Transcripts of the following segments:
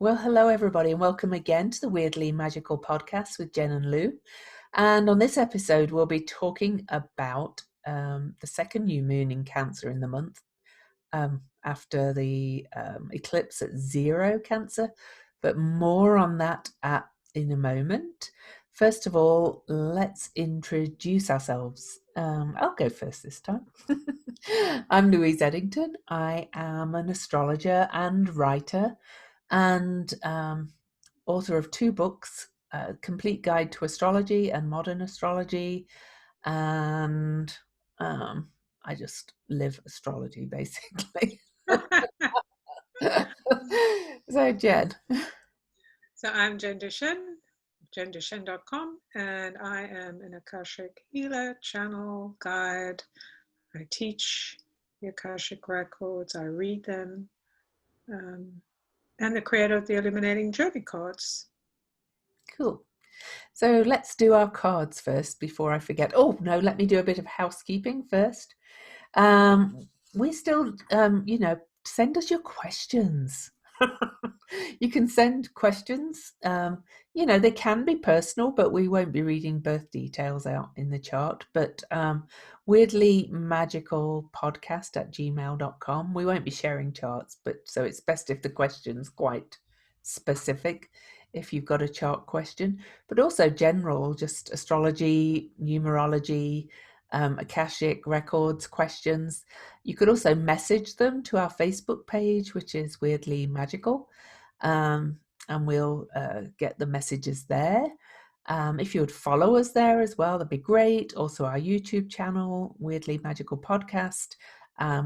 Well, hello everybody, and welcome again to the Weirdly Magical podcast with Jen and Lou. And on this episode, we'll be talking about the second new moon in Cancer in the month after the eclipse at 0 Cancer, but more on that in a moment. First of all, let's introduce ourselves. I'll go first this time. I'm Louise Eddington. I am an astrologer and writer, and author of 2 books, Complete Guide to Astrology and Modern Astrology, and I just live astrology, basically. So, Jen. So I'm Jen Duchen, jenduchen.com, and I am an Akashic healer, channel, guide. I teach the Akashic records, I read them, and the creator of the Illuminating Journey cards. Cool. So let's do our cards first before I forget. Oh, no, let me do a bit of housekeeping first. We still, send us your questions. You can send questions. They can be personal, but we won't be reading birth details out in the chart. But weirdly magical podcast at gmail.com. We won't be sharing charts, but so it's best if the question's quite specific if you've got a chart question, but also general, just astrology, numerology, Akashic records questions. You could also message them to our Facebook page, which is Weirdly Magical, and we'll get the messages there. If you would follow us there as well, that'd be great. Also our YouTube channel, Weirdly Magical Podcast.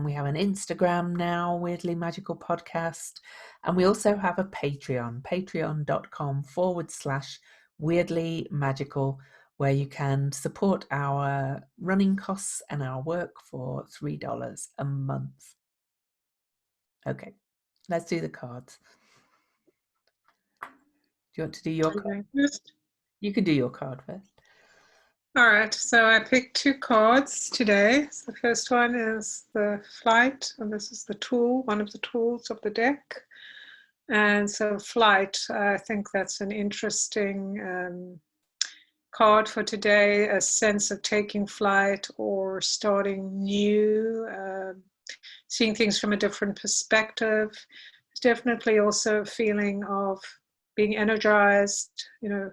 We have an Instagram now, Weirdly Magical Podcast. And we also have a Patreon, patreon.com/Weirdly Magical, where you can support our running costs and our work for $3 a month. Okay, let's do the cards. Do you want to do your card first? You can do your card first. All right, so I picked 2 cards today. So the first one is the Flight, and this is the tool, one of the tools of the deck. And so Flight, I think that's an interesting card for today, a sense of taking flight or starting new, seeing things from a different perspective. There's definitely also a feeling of being energized,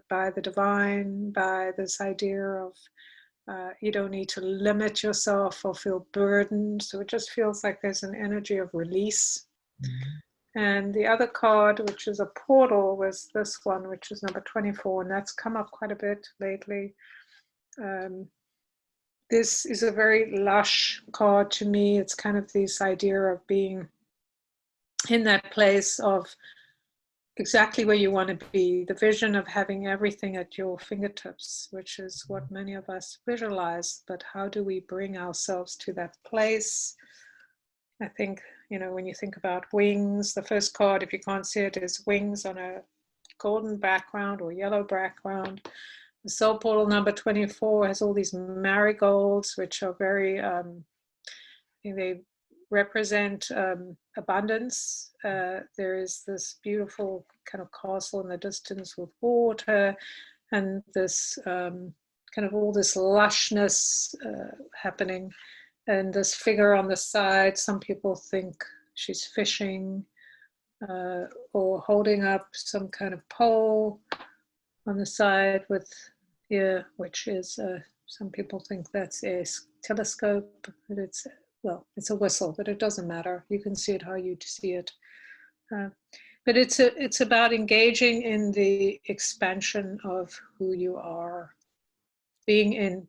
by the divine, by this idea of you don't need to limit yourself or feel burdened. So it just feels like there's an energy of release. Mm-hmm. And the other card, which is a portal, was this one, which is number 24, and that's come up quite a bit lately. This is a very lush card to me. It's kind of this idea of being in that place of exactly where you want to be, the vision of having everything at your fingertips, which is what many of us visualize. But how do we bring ourselves to that place? I think, when you think about wings, the first card, if you can't see it, is wings on a golden background or yellow background. The soul portal number 24 has all these marigolds, which are very, they represent abundance. There is this beautiful kind of castle in the distance with water, and this kind of all this lushness happening. And this figure on the side, some people think she's fishing or holding up some kind of pole on the side with, which is, some people think that's a telescope, but it's a whistle, but it doesn't matter. You can see it how you see it. But it's about engaging in the expansion of who you are, being in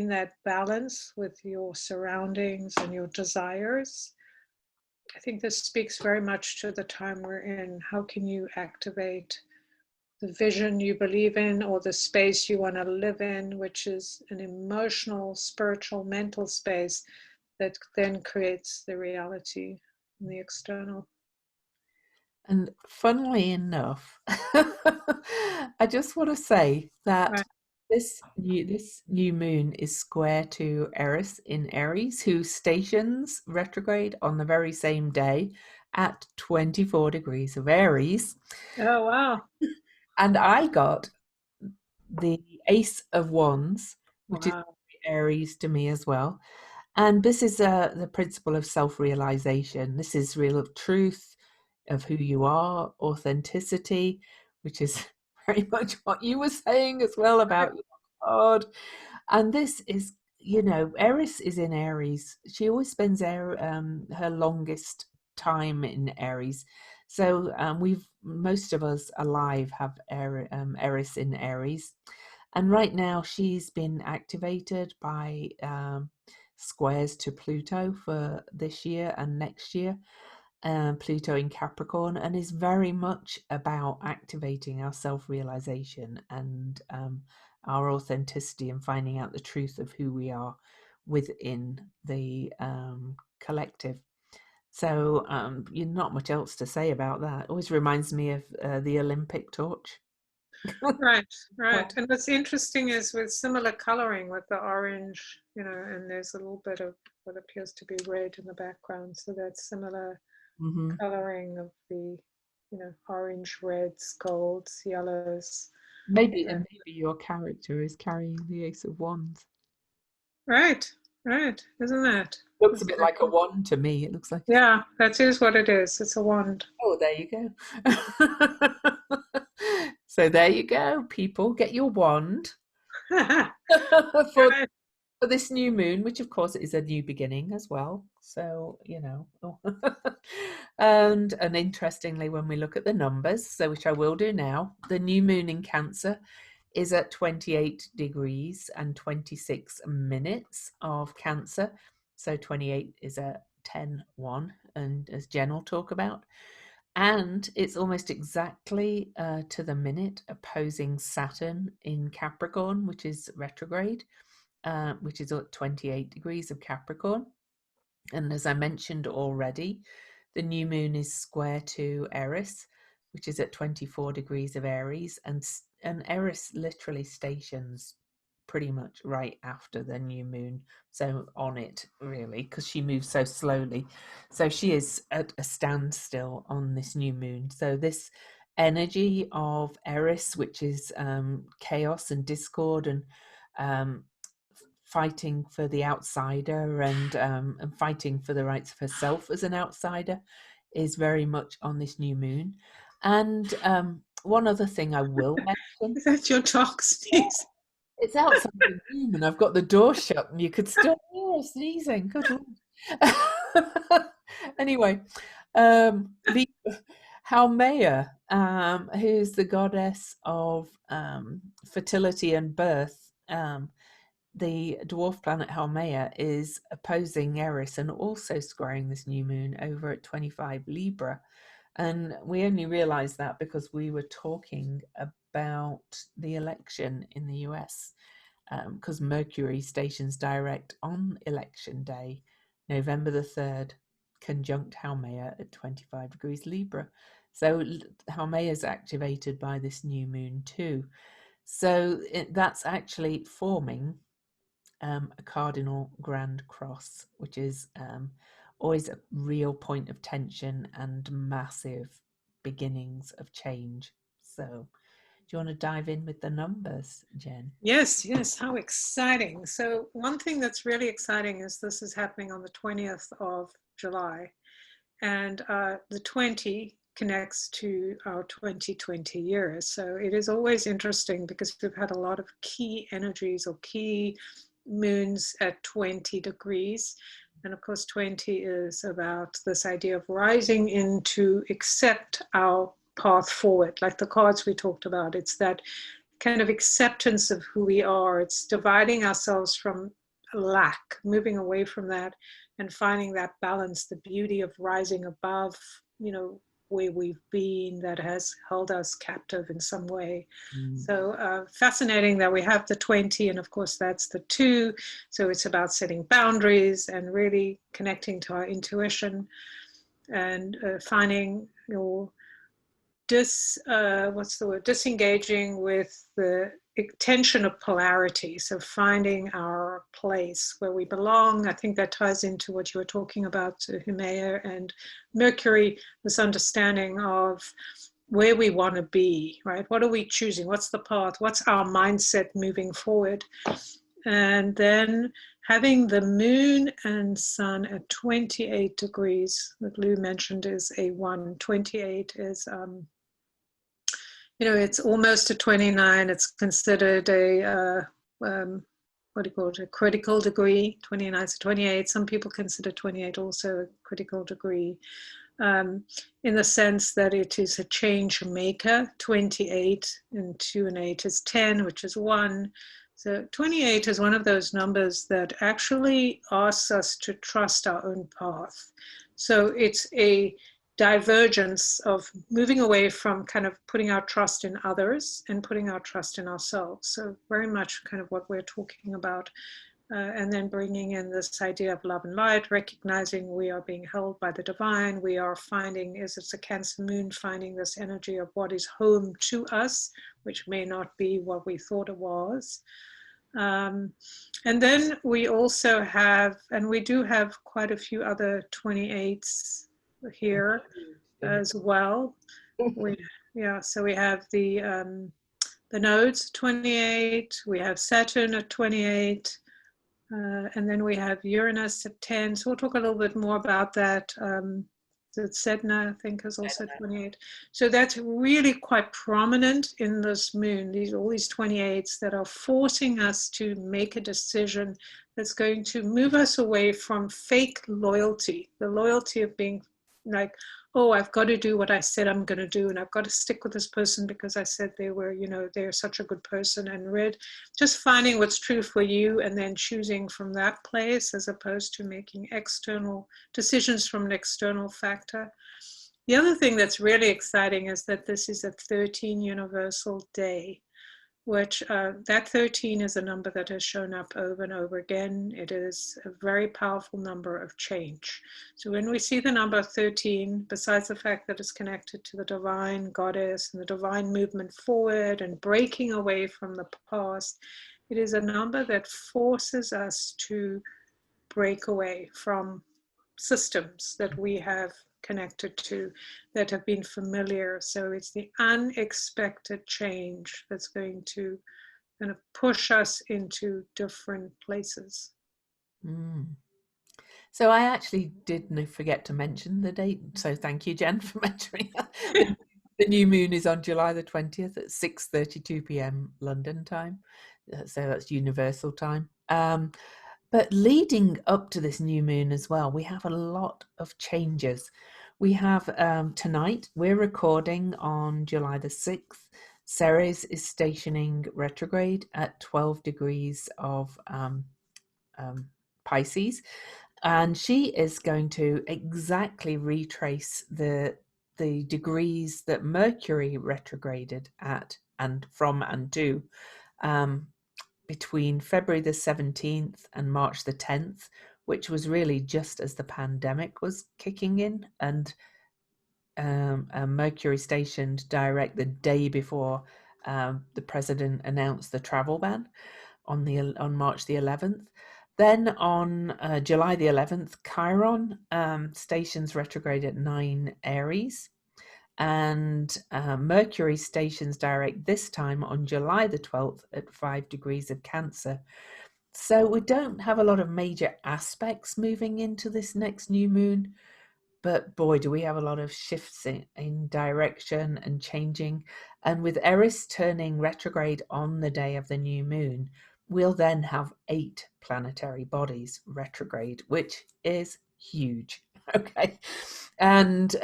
that balance with your surroundings and your desires. I think this speaks very much to the time we're in. How can you activate the vision you believe in or the space you want to live in, which is an emotional, spiritual, mental space that then creates the reality in the external. And funnily enough, I just want to say that right. This new moon is square to Eris in Aries, who stations retrograde on the very same day at 24 degrees of Aries. Oh, wow. And I got the Ace of Wands, which is Wow. Aries to me as well. And this is the principle of self-realization. This is real truth of who you are, authenticity, which is very much what you were saying as well about your card. And this is, Eris is in Aries. She always spends her longest time in Aries. So most of us alive have Eris in Aries. And right now she's been activated by squares to Pluto for this year and next year. Pluto in Capricorn, and is very much about activating our self-realization and our authenticity and finding out the truth of who we are within the collective. So not much else to say about that. Always reminds me of the Olympic torch. Right, right. And what's interesting is with similar coloring with the orange, and there's a little bit of what appears to be red in the background. So that's similar Mm-hmm. coloring of the, orange, reds, golds, yellows. Maybe Uh, your character is carrying the Ace of Wands. right, right. Isn't that? Looks a That's bit very like a cool. wand to me. It looks like it's. Yeah, that is what it is. It's a wand. Oh, there you go. So there you go, people. Get your wand for Right. for this new moon, which of course is a new beginning as well. So, and interestingly, when we look at the numbers, so which I will do now, the new moon in Cancer is at 28 degrees and 26 minutes of Cancer. So 28 is a 10-1, and as Jen will talk about. And it's almost exactly to the minute opposing Saturn in Capricorn, which is retrograde, which is at 28 degrees of Capricorn. And as I mentioned already, the new moon is square to Eris, which is at 24 degrees of Aries, and Eris literally stations pretty much right after the new moon, so on it really, because she moves so slowly. So she is at a standstill on this new moon. So this energy of Eris, which is chaos and discord and um, fighting for the outsider and fighting for the rights of herself as an outsider, is very much on this new moon. And one other thing I will mention, Is that your dog sneeze? it's outside the room and I've got the door shut and you could still hear her sneezing. Good Lord. Anyway, the Haumea, who's the goddess of fertility and birth, the dwarf planet Haumea is opposing Eris and also squaring this new moon over at 25 Libra. And we only realized that because we were talking about the election in the US, because Mercury stations direct on election day, November the 3rd, conjunct Haumea at 25 degrees Libra. So Haumea is activated by this new moon too. So that's actually forming a cardinal grand cross, which is always a real point of tension and massive beginnings of change. So, do you want to dive in with the numbers, Jen? Yes, yes. How exciting. So one thing that's really exciting is this is happening on the 20th of July. And the 20 connects to our 2020 year. So it is always interesting because we've had a lot of key energies or key moons at 20 degrees. And of course, 20 is about this idea of rising into accept our path forward, like the cards we talked about. It's that kind of acceptance of who we are. It's dividing ourselves from lack, moving away from that and finding that balance, the beauty of rising above, where we've been that has held us captive in some way. So fascinating that we have the 20, and of course that's the 2. So it's about setting boundaries and really connecting to our intuition and finding your disengaging with the tension of polarity, so finding our place where we belong. I think that ties into what you were talking about, Himea and Mercury, this understanding of where we want to be, right? What are we choosing? What's the path? What's our mindset moving forward? And then having the moon and sun at 28 degrees that Lou mentioned is a 1. 28 is it's almost a 29. It's considered a, what do you call it, a critical degree. 29 to 28. Some people consider 28 also a critical degree, in the sense that it is a change maker. 28 and 2 and 8 is 10, which is 1. So 28 is one of those numbers that actually asks us to trust our own path. So it's a divergence of moving away from kind of putting our trust in others and putting our trust in ourselves. So very much kind of what we're talking about. And then bringing in this idea of love and light, recognizing we are being held by the divine. We are finding, as it's a Cancer moon, finding this energy of what is home to us, which may not be what we thought it was. And then we also have, and we do have quite a few other 28s here as well. So we have the nodes 28, we have Saturn at 28, and then we have Uranus at 10. So we'll talk a little bit more about that. Sedna, I think, is also 28. So that's really quite prominent in this moon, all these 28s that are forcing us to make a decision that's going to move us away from fake loyalty, the loyalty of being like, oh, I've got to do what I said I'm going to do, and I've got to stick with this person because I said they were, they're such a good person, and just finding what's true for you and then choosing from that place as opposed to making external decisions from an external factor. The other thing that's really exciting is that this is a 13 universal day, which that 13 is a number that has shown up over and over again. It is a very powerful number of change. So when we see the number 13, besides the fact that it's connected to the divine goddess and the divine movement forward and breaking away from the past, it is a number that forces us to break away from systems that we have connected to, that have been familiar. So it's the unexpected change that's going to kind of push us into different places. So I actually did forget to mention the date. So thank you, Jen, for mentioning that. The new moon is on July the 20th at 6:32 p.m. London time. So that's universal time. But leading up to this new moon as well, we have a lot of changes. We have tonight, we're recording on July the 6th. Ceres is stationing retrograde at 12 degrees of Pisces. And she is going to exactly retrace the degrees that Mercury retrograded at and from and to between February the 17th and March the 10th, which was really just as the pandemic was kicking in, and Mercury stationed direct the day before the president announced the travel ban on March the 11th. Then on July the 11th, Chiron stations retrograde at 9 Aries, and Mercury stations direct this time on July the 12th at 5 degrees of Cancer. So we don't have a lot of major aspects moving into this next new moon, but boy, do we have a lot of shifts in direction and changing. And with Eris turning retrograde on the day of the new moon, we'll then have 8 planetary bodies retrograde, which is huge. Okay. And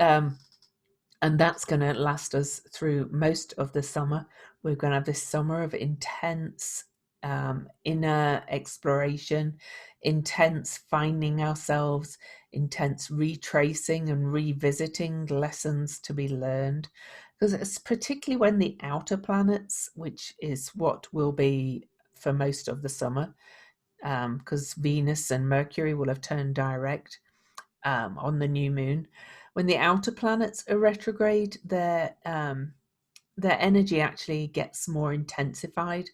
that's going to last us through most of the summer. We're going to have this summer of intense inner exploration, intense finding ourselves, intense retracing and revisiting lessons to be learned. Because it's particularly when the outer planets, which is what will be for most of the summer, because Venus and Mercury will have turned direct on the new moon. When the outer planets are retrograde, they're their energy actually gets more intensified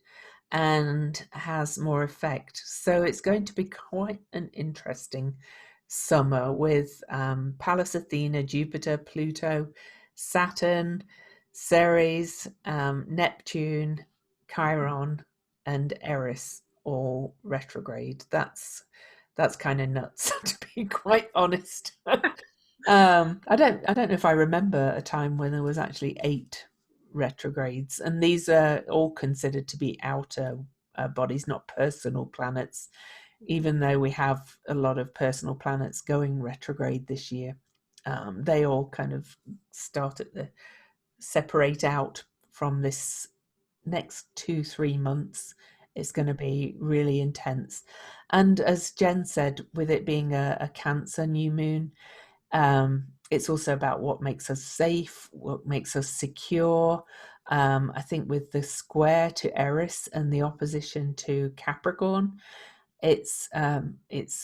and has more effect. So it's going to be quite an interesting summer with Pallas Athena, Jupiter, Pluto, Saturn, Ceres, Neptune, Chiron, and Eris all retrograde. That's kind of nuts, to be quite honest. I don't know if I remember a time when there was actually 8 retrogrades, and these are all considered to be outer bodies, not personal planets, even though we have a lot of personal planets going retrograde this year. They all kind of start at the separate out from this next 2-3 months. It's going to be really intense. And as Jen said, with it being a Cancer new moon, it's also about what makes us safe, what makes us secure. I think with the square to Eris and the opposition to Capricorn, it's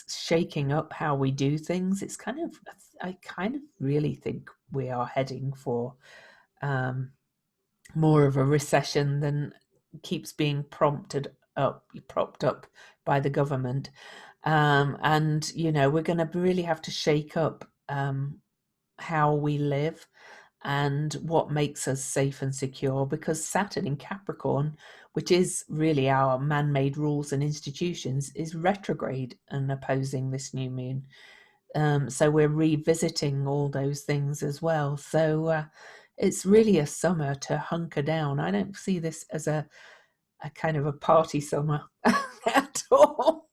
shaking up how we do things. It's kind of, I kind of really think we are heading for more of a recession than keeps being propped up by the government. And we're going to really have to shake up how we live and what makes us safe and secure, because Saturn in Capricorn, which is really our man-made rules and institutions, is retrograde and opposing this new moon. So we're revisiting all those things as well. So it's really a summer to hunker down. I don't see this as a kind of a party summer at all.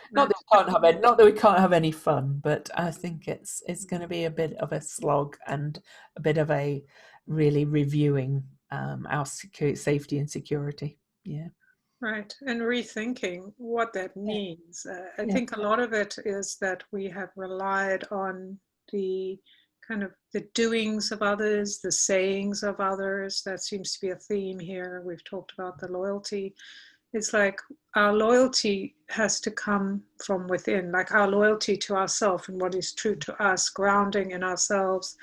Not that we can't have any fun, but I think it's going to be a bit of a slog and a bit of a really reviewing our safety and security. Yeah. Right, and rethinking what that means. I Yeah. think a lot of it is that we have relied on the kind of the doings of others, the sayings of others. That seems to be a theme here. We've talked about the loyalty. It's like our loyalty has to come from within, like our loyalty to ourselves and what is true to us, grounding in ourselves.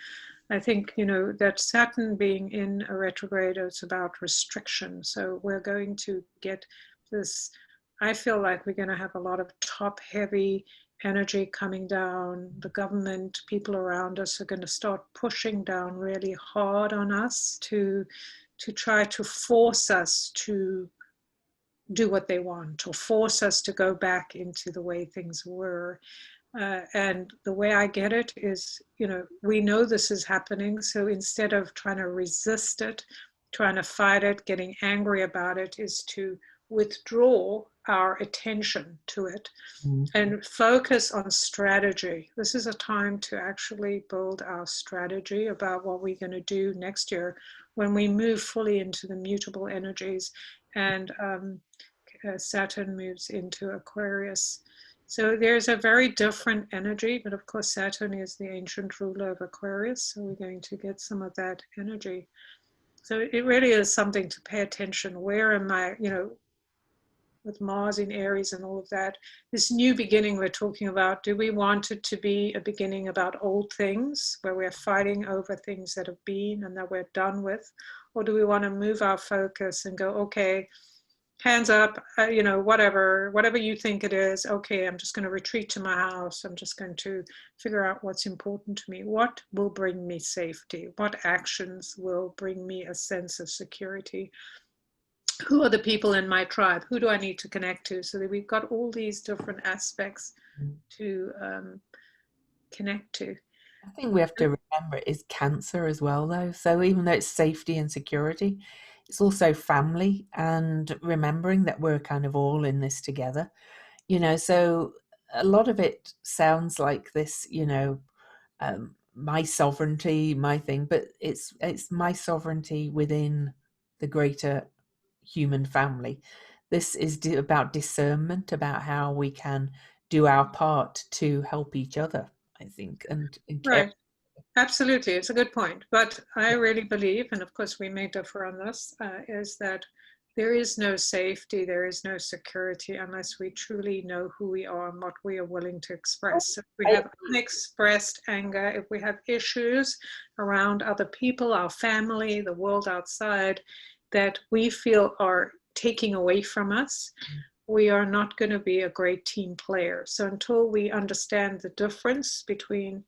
I think, that Saturn being in a retrograde, it's about restriction. So we're going to get this, I feel like we're going to have a lot of top heavy energy coming down. The government, people around us are going to start pushing down really hard on us to try to force us to do what they want, or force us to go back into the way things were. And the way I get it is, we know this is happening. So instead of trying to resist it, trying to fight it, getting angry about it, is to withdraw our attention to it and focus on strategy. This is a time to actually build our strategy about what we're going to do next year when we move fully into the mutable energies and Saturn moves into Aquarius. So there's a very different energy, but of course Saturn is the ancient ruler of Aquarius, so we're going to get some of that energy. So it really is something to pay attention. Where am I, with Mars in Aries and all of that, this new beginning we're talking about, do we want it to be a beginning about old things, where we're fighting over things that have been and that we're done with? Or do we want to move our focus and go, okay, hands up, whatever you think it is, okay, I'm just going to retreat to my house. I'm just going to figure out what's important to me. What will bring me safety? What actions will bring me a sense of security? Who are the people in my tribe? Who do I need to connect to? So that we've got all these different aspects to connect to. I think we have to remember it is Cancer as well, though. So even though it's safety and security, it's also family and remembering that we're kind of all in this together. So a lot of it sounds like this, my sovereignty, my thing, but it's my sovereignty within the greater human family. This is about discernment, about how we can do our part to help each other, I think, and care. Right. Absolutely, it's a good point. But I really believe, and of course we may differ on this, is that there is no safety, there is no security unless we truly know who we are and what we are willing to express. So if we I have unexpressed anger, if we have issues around other people, our family, the world outside, that we feel are taking away from us, we are not going to be a great team player. So until we understand the difference between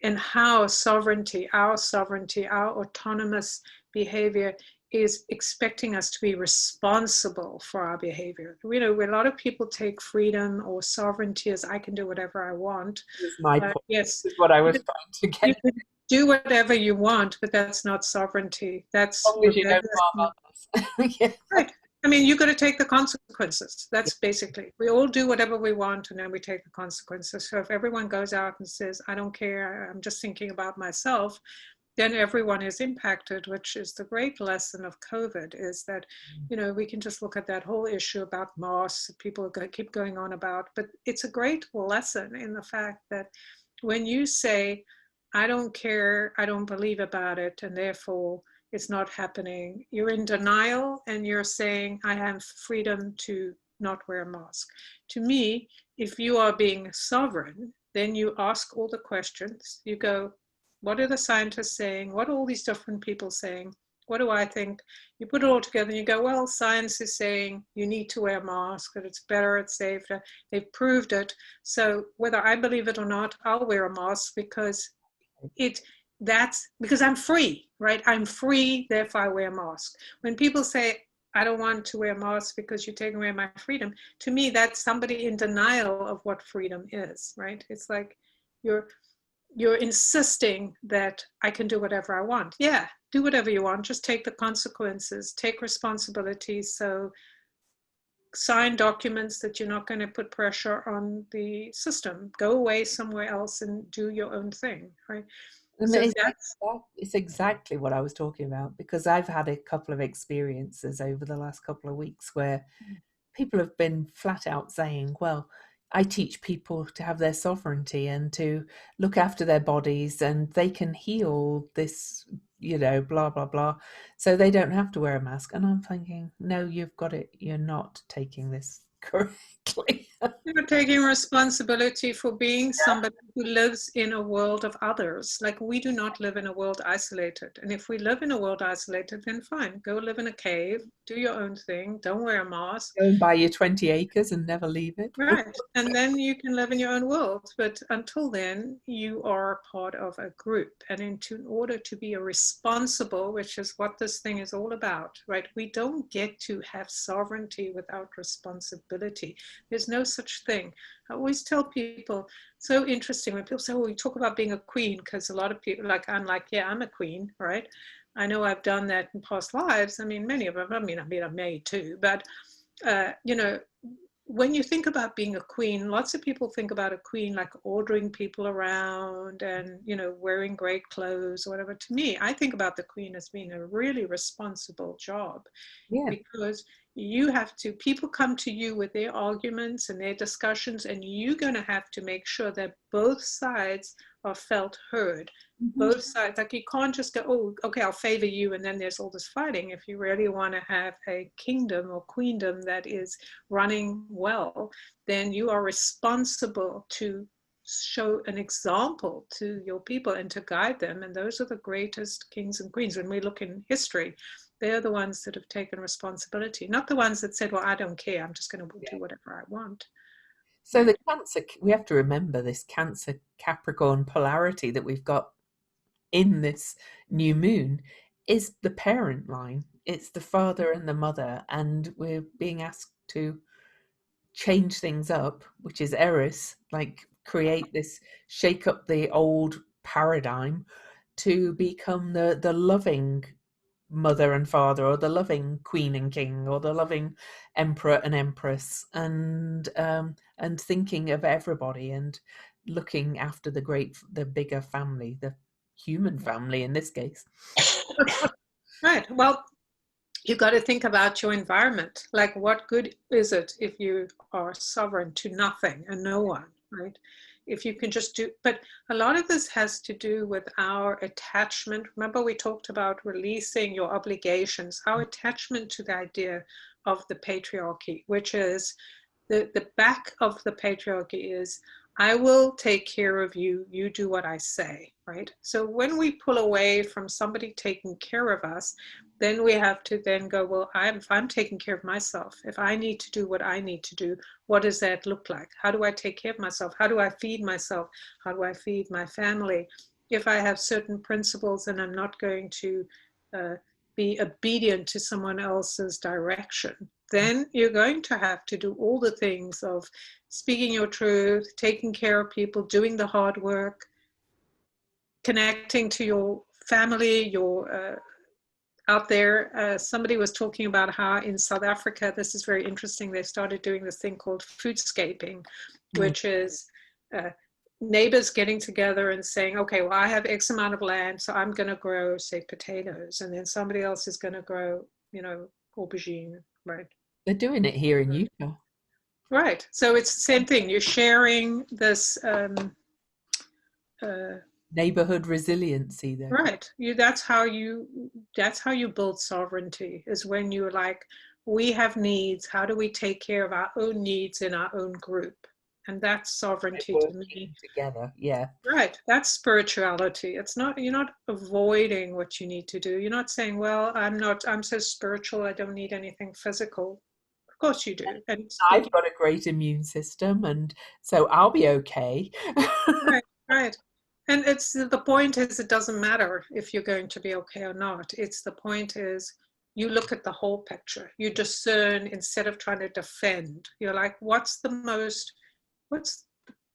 and how sovereignty, our autonomous behavior is expecting us to be responsible for our behavior. You know, a lot of people take freedom or sovereignty as I can do whatever I want. This is my point. Yes, This is what I was trying to you get. can do whatever you want, but that's not sovereignty. As That's long as you don't rebellious. harm others. Yeah. Right. I mean, you got to take the consequences. Yeah. That's basically, we all do whatever we want and then we take the consequences. So if everyone goes out and says, I don't care, I'm just thinking about myself, then everyone is impacted, which is the great lesson of COVID, is that, you know, we can just look at that whole issue about masks, people keep going on about, but it's a great lesson in the fact that when you say, I don't care, I don't believe about it, and therefore it's not happening, you're in denial and you're saying, I have freedom to not wear a mask. To me, if you are being sovereign, then you ask all the questions. You go, what are the scientists saying? What are all these different people saying? What do I think? You put it all together and you go, well, science is saying you need to wear a mask, that it's better, it's safer. They've proved it. So whether I believe it or not, I'll wear a mask because that's because I'm free, right? I'm free, therefore I wear a mask. When people say, I don't want to wear a mask because you're taking away my freedom, to me, that's somebody in denial of what freedom is, right? It's like you're insisting that I can do whatever I want. Yeah, do whatever you want, just take the consequences, take responsibility. So sign documents that you're not going to put pressure on the system. Go away somewhere else and do your own thing, right? So that's It's exactly what I was talking about, because I've had a couple of experiences over the last couple of weeks where people have been flat out saying, well, I teach people to have their sovereignty and to look after their bodies, and they can heal this, you know, blah, blah, blah. So they don't have to wear a mask. And I'm thinking, no, you've got it. You're not taking this correctly. you're taking responsibility for being somebody who lives in a world of others. Like, we do not live in a world isolated. And if we live in a world isolated, then fine, go live in a cave, do your own thing, don't wear a mask. Go and buy your 20 acres and never leave it. Right. And then you can live in your own world. But until then, you are part of a group. And in order to be a responsible, which is what this thing is all about, right? We don't get to have sovereignty without responsibility. There's no such thing. I always tell people, so interesting when people say, oh, we talk about being a queen, because a lot of people, like, I'm like, yeah, I'm a queen, right? I know I've done that in past lives. I mean, many of them, I mean, I'm married too, but, you know, when you think about being a queen, lots of people think about a queen like ordering people around and, you know, wearing great clothes or whatever. To me, I think about the queen as being a really responsible job, Yeah. because you have to, people come to you with their arguments and their discussions, and you're going to have to make sure that both sides are felt heard. Both sides, like, you can't just go, oh, okay, I'll favor you, and then there's all this fighting. If you really want to have a kingdom or queendom that is running well, then you are responsible to show an example to your people and to guide them. And those are the greatest kings and queens. When we look in history, they're the ones that have taken responsibility, not the ones that said, well, I don't care, I'm just going to do whatever I want. So the Cancer, we have to remember this Cancer Capricorn polarity that we've got in this new moon is the parent line. It's the father and the mother, and we're being asked to change things up, which is Eris, like create this, shake up the old paradigm to become the loving mother and father, or the loving queen and king, or the loving emperor and empress, and thinking of everybody and looking after the bigger family, the human family in this case. Right. Well, you've got to think about your environment. Like, what good is it if you are sovereign to nothing and no one, right? if you can just do, but a lot of this has to do with our attachment. Remember, we talked about releasing your obligations, our attachment to the idea of the patriarchy, which is the back of the patriarchy is, I will take care of you, you do what I say, right? So when we pull away from somebody taking care of us, then we have to then go, well, if I'm taking care of myself, if I need to do what I need to do, what does that look like? How do I take care of myself? How do I feed myself? How do I feed my family? If I have certain principles and I'm not going to be obedient to someone else's direction, then you're going to have to do all the things of speaking your truth, taking care of people, doing the hard work, connecting to your family, your out there. Somebody was talking about how in South Africa, this is very interesting, they started doing this thing called foodscaping, which is neighbors getting together and saying, okay, well, I have X amount of land, so I'm going to grow, say, potatoes, and then somebody else is going to grow, aubergine, right? They're doing it here in Utah. Right. So it's the same thing. You're sharing this Neighborhood resiliency there. right. That's how you build sovereignty, is when you're like, we have needs. How do we take care of our own needs in our own group? And that's sovereignty to me. Together, yeah. Right. That's spirituality. It's not, you're not avoiding what you need to do. You're not saying, well, I'm so spiritual, I don't need anything physical. Of course you do. And I've got a great immune system, and so I'll be okay. right, right. And it's the point is, it doesn't matter if you're going to be okay or not. It's the point is, you look at the whole picture. You discern instead of trying to defend. You're like, what's the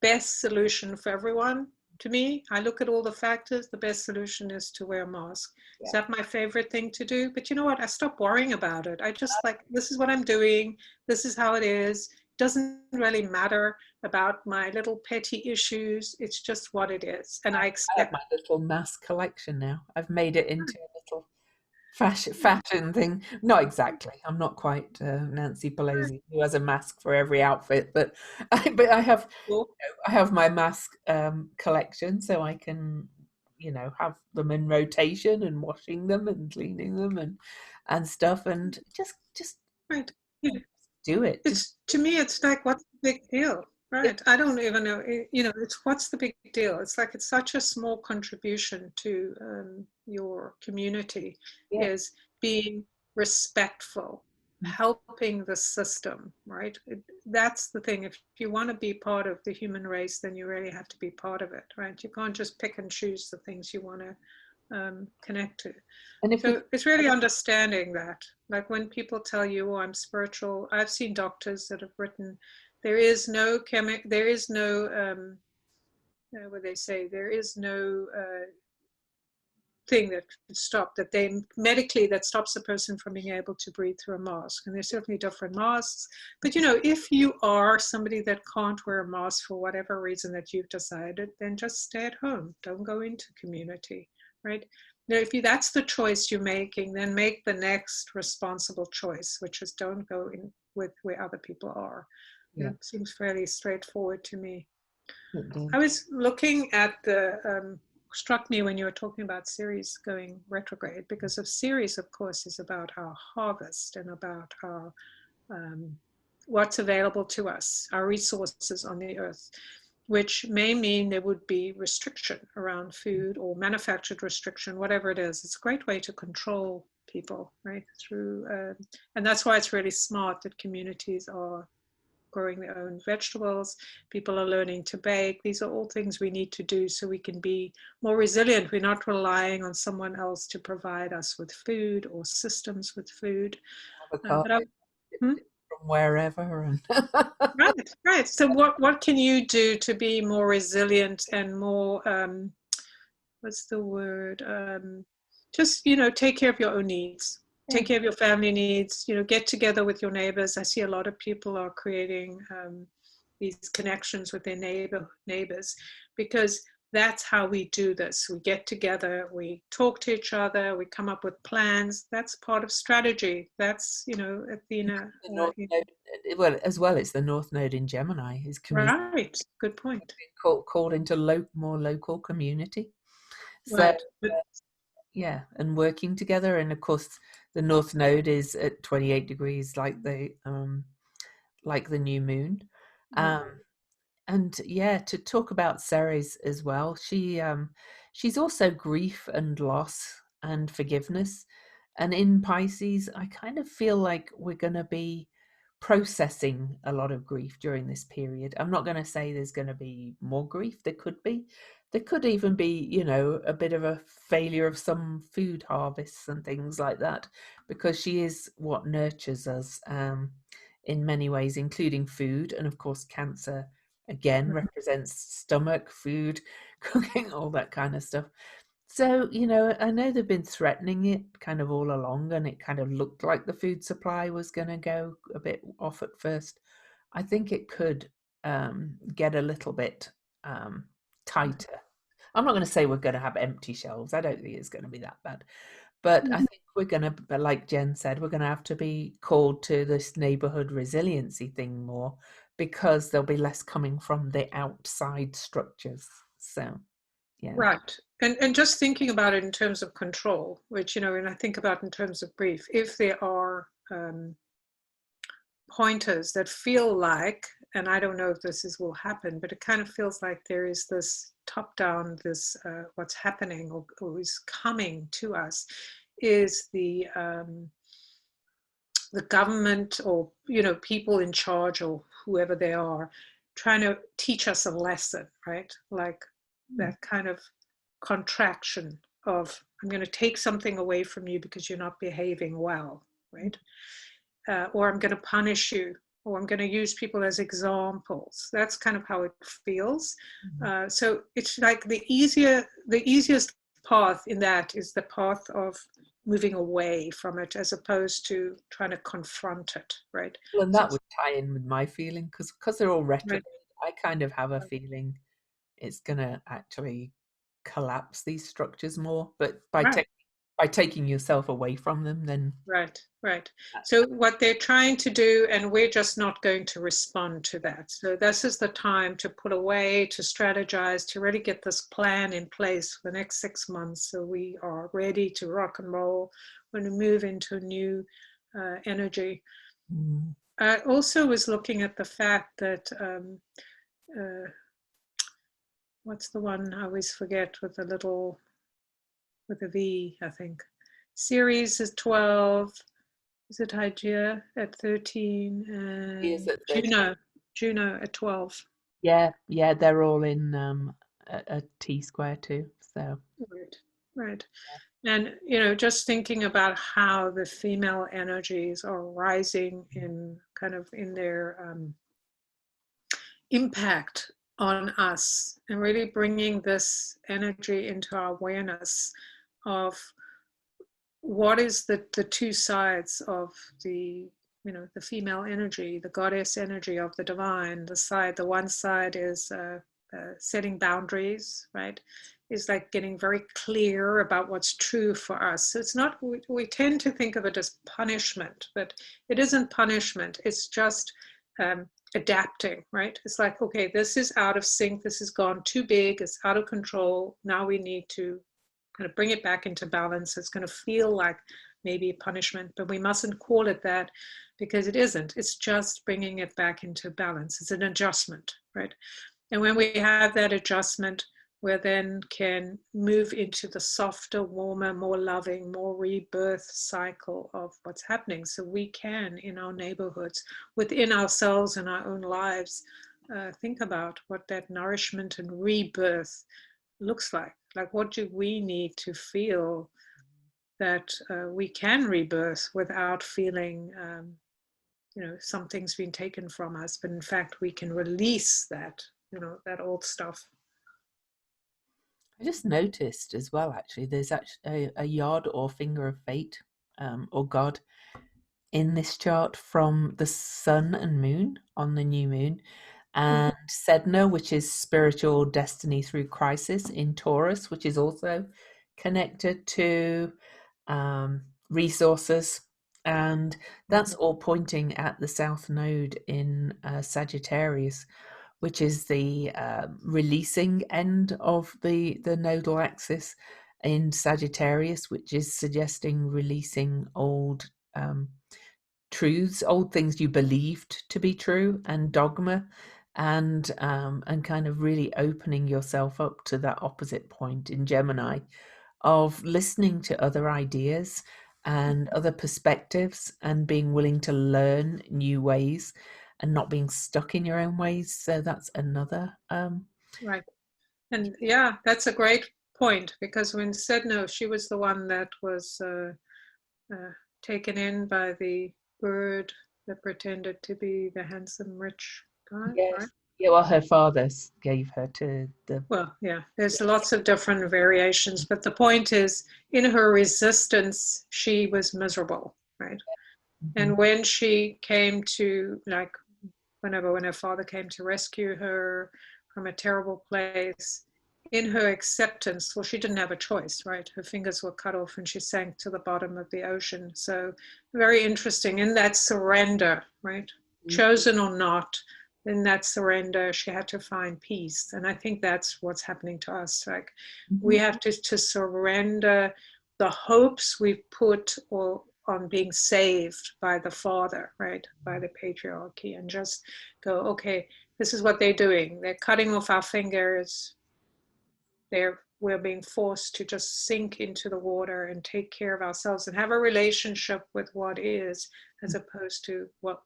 best solution for everyone? To me, I look at all the factors. The best solution is to wear a mask. Yeah. Is that my favorite thing to do? But you know what? I stopped worrying about it. I just like, this is what I'm doing. This is how it is. It doesn't really matter about my little petty issues. It's just what it is. And I accept my little mask collection now. I've made it into a little fashion thing. Not exactly. I'm not quite Nancy Pelosi, who has a mask for every outfit, but I have my mask collection, so I can have them in rotation and washing them and cleaning them and stuff, and just right. Yeah. Do it. To me, it's like, what's the big deal? Right. I don't even know, it's what's the big deal? It's like, it's such a small contribution to your community, is being respectful, helping the system, right? That's the thing. If you want to be part of the human race, then you really have to be part of it, right? You can't just pick and choose the things you want to connect to. And so it's really understanding that, like when people tell you, oh, I'm spiritual, I've seen doctors that have written, there is no what they say, there is no thing that could stop, that they medically, that stops a person from being able to breathe through a mask. And there's certainly different masks, but if you are somebody that can't wear a mask for whatever reason that you've decided, then just stay at home, don't go into community, right? Now, if that's the choice you're making, then make the next responsible choice, which is don't go in with where other people are. Yeah. It seems fairly straightforward to me. I was looking at struck me when you were talking about Ceres going retrograde, because of Ceres, of course, is about our harvest and about our what's available to us, our resources on the earth, which may mean there would be restriction around food or manufactured restriction, whatever it is. It's a great way to control people, right? Through, and that's why it's really smart that communities are growing their own vegetables. People are learning to bake. These are all things we need to do so we can be more resilient. We're not relying on someone else to provide us with food or systems with food. From wherever. Right. So what can you do to be more resilient and more, what's the word? Just, take care of your own needs. Take care of your family needs, get together with your neighbors. I see a lot of people are creating these connections with their neighbors, because that's how we do this. We get together, we talk to each other, we come up with plans. That's part of strategy. That's, Athena. well, as well, it's the North Node in Gemini is Right. Good point. called into more local community. So Right. But yeah, and working together, and of course, the North Node is at 28 degrees, like the new moon. Um, and yeah, to talk about Ceres as well, she's also grief and loss and forgiveness. And in Pisces, I kind of feel like we're going to be processing a lot of grief during this period. I'm not going to say there's going to be more grief. There could be. There could even be, a bit of a failure of some food harvests and things like that, because she is what nurtures us in many ways, including food. And of course, Cancer again represents stomach, food, cooking, all that kind of stuff. So, I know they've been threatening it kind of all along, and it kind of looked like the food supply was going to go a bit off at first. I think it could get a little bit tighter. I'm not going to say we're going to have empty shelves. I don't think it's going to be that bad. But I think we're going to, like Jen said, we're going to have to be called to this neighborhood resiliency thing more, because there'll be less coming from the outside structures. So, yeah. right. And just thinking about it in terms of control, which, when I think about in terms of grief, if there are pointers that feel like, and I don't know if will happen, but it kind of feels like there is this top down, this what's happening or is coming to us, is the government, or people in charge, or whoever they are, trying to teach us a lesson, right? Like that kind of contraction of, I'm going to take something away from you because you're not behaving well, right? Or I'm going to punish you, or I'm going to use people as examples. That's kind of how it feels. So it's like the easiest path in that is the path of moving away from it, as opposed to trying to confront it, right? Well, and that would tie in with my feeling, because they're all retrograde. Right. I kind of have a feeling it's going to actually collapse these structures more. But Right. by taking yourself away from them, then Right. So what they're trying to do, and we're just not going to respond to that. So this is the time to put away, to strategize, to really get this plan in place for the next 6 months, so we are ready to rock and roll when we move into a new energy. I also was looking at the fact that, what's the one I always forget with a V, I think. Ceres is 12. Is it Hygeia at 13? is And at 13. Juno at 12. Yeah, they're all in a T square too. So Right. And, just thinking about how the female energies are rising in kind of in their impact on us, and really bringing this energy into our awareness of what is the two sides of the the female energy, the goddess energy of the divine. The one side is setting boundaries, right? Is like getting very clear about what's true for us. So it's not, we tend to think of it as punishment, but it isn't punishment. It's just adapting, right? It's like, okay, this is out of sync. This has gone too big. It's out of control. Now we need to kind of bring it back into balance. It's going to feel like maybe a punishment, but we mustn't call it that, because it isn't. It's just bringing it back into balance. It's an adjustment, right? And when we have that adjustment, we then can move into the softer, warmer, more loving, more rebirth cycle of what's happening. So we can, in our neighborhoods, within ourselves and our own lives, think about what that nourishment and rebirth looks like. Like, what do we need to feel that we can rebirth without feeling, something's been taken from us, but in fact we can release that, that old stuff. I just noticed as well, actually, there's actually a yard or finger of fate, or God, in this chart from the sun and moon on the new moon, and Sedna, which is spiritual destiny through crisis, in Taurus, which is also connected to resources And that's all pointing at the South Node in Sagittarius, which is the releasing end of the nodal axis in Sagittarius, which is suggesting releasing old truths, old things you believed to be true, and dogma, and kind of really opening yourself up to that opposite point in Gemini of listening to other ideas and other perspectives and being willing to learn new ways and not being stuck in your own ways. So that's another Right. And yeah, that's a great point, because when Sedno, she was the one that was taken in by the bird that pretended to be the handsome rich guy, right? yes. Yeah, well, her father gave her to the. Well, yeah, there's lots of different variations, but the point is, in her resistance, she was miserable, right? Mhm. And when she came to, like, when her father came to rescue her from a terrible place, in her acceptance, well, she didn't have a choice, right? Her fingers were cut off and she sank to the bottom of the ocean. So very interesting in that surrender, right? Chosen or not, in that surrender, she had to find peace. And I think that's what's happening to us. Like, we Mhm. have to surrender the hopes we put or on being saved by the father, right? By the patriarchy, and just go, okay, this is what they're doing. They're cutting off our fingers. We're being forced to just sink into the water and take care of ourselves and have a relationship with what is, as opposed to what,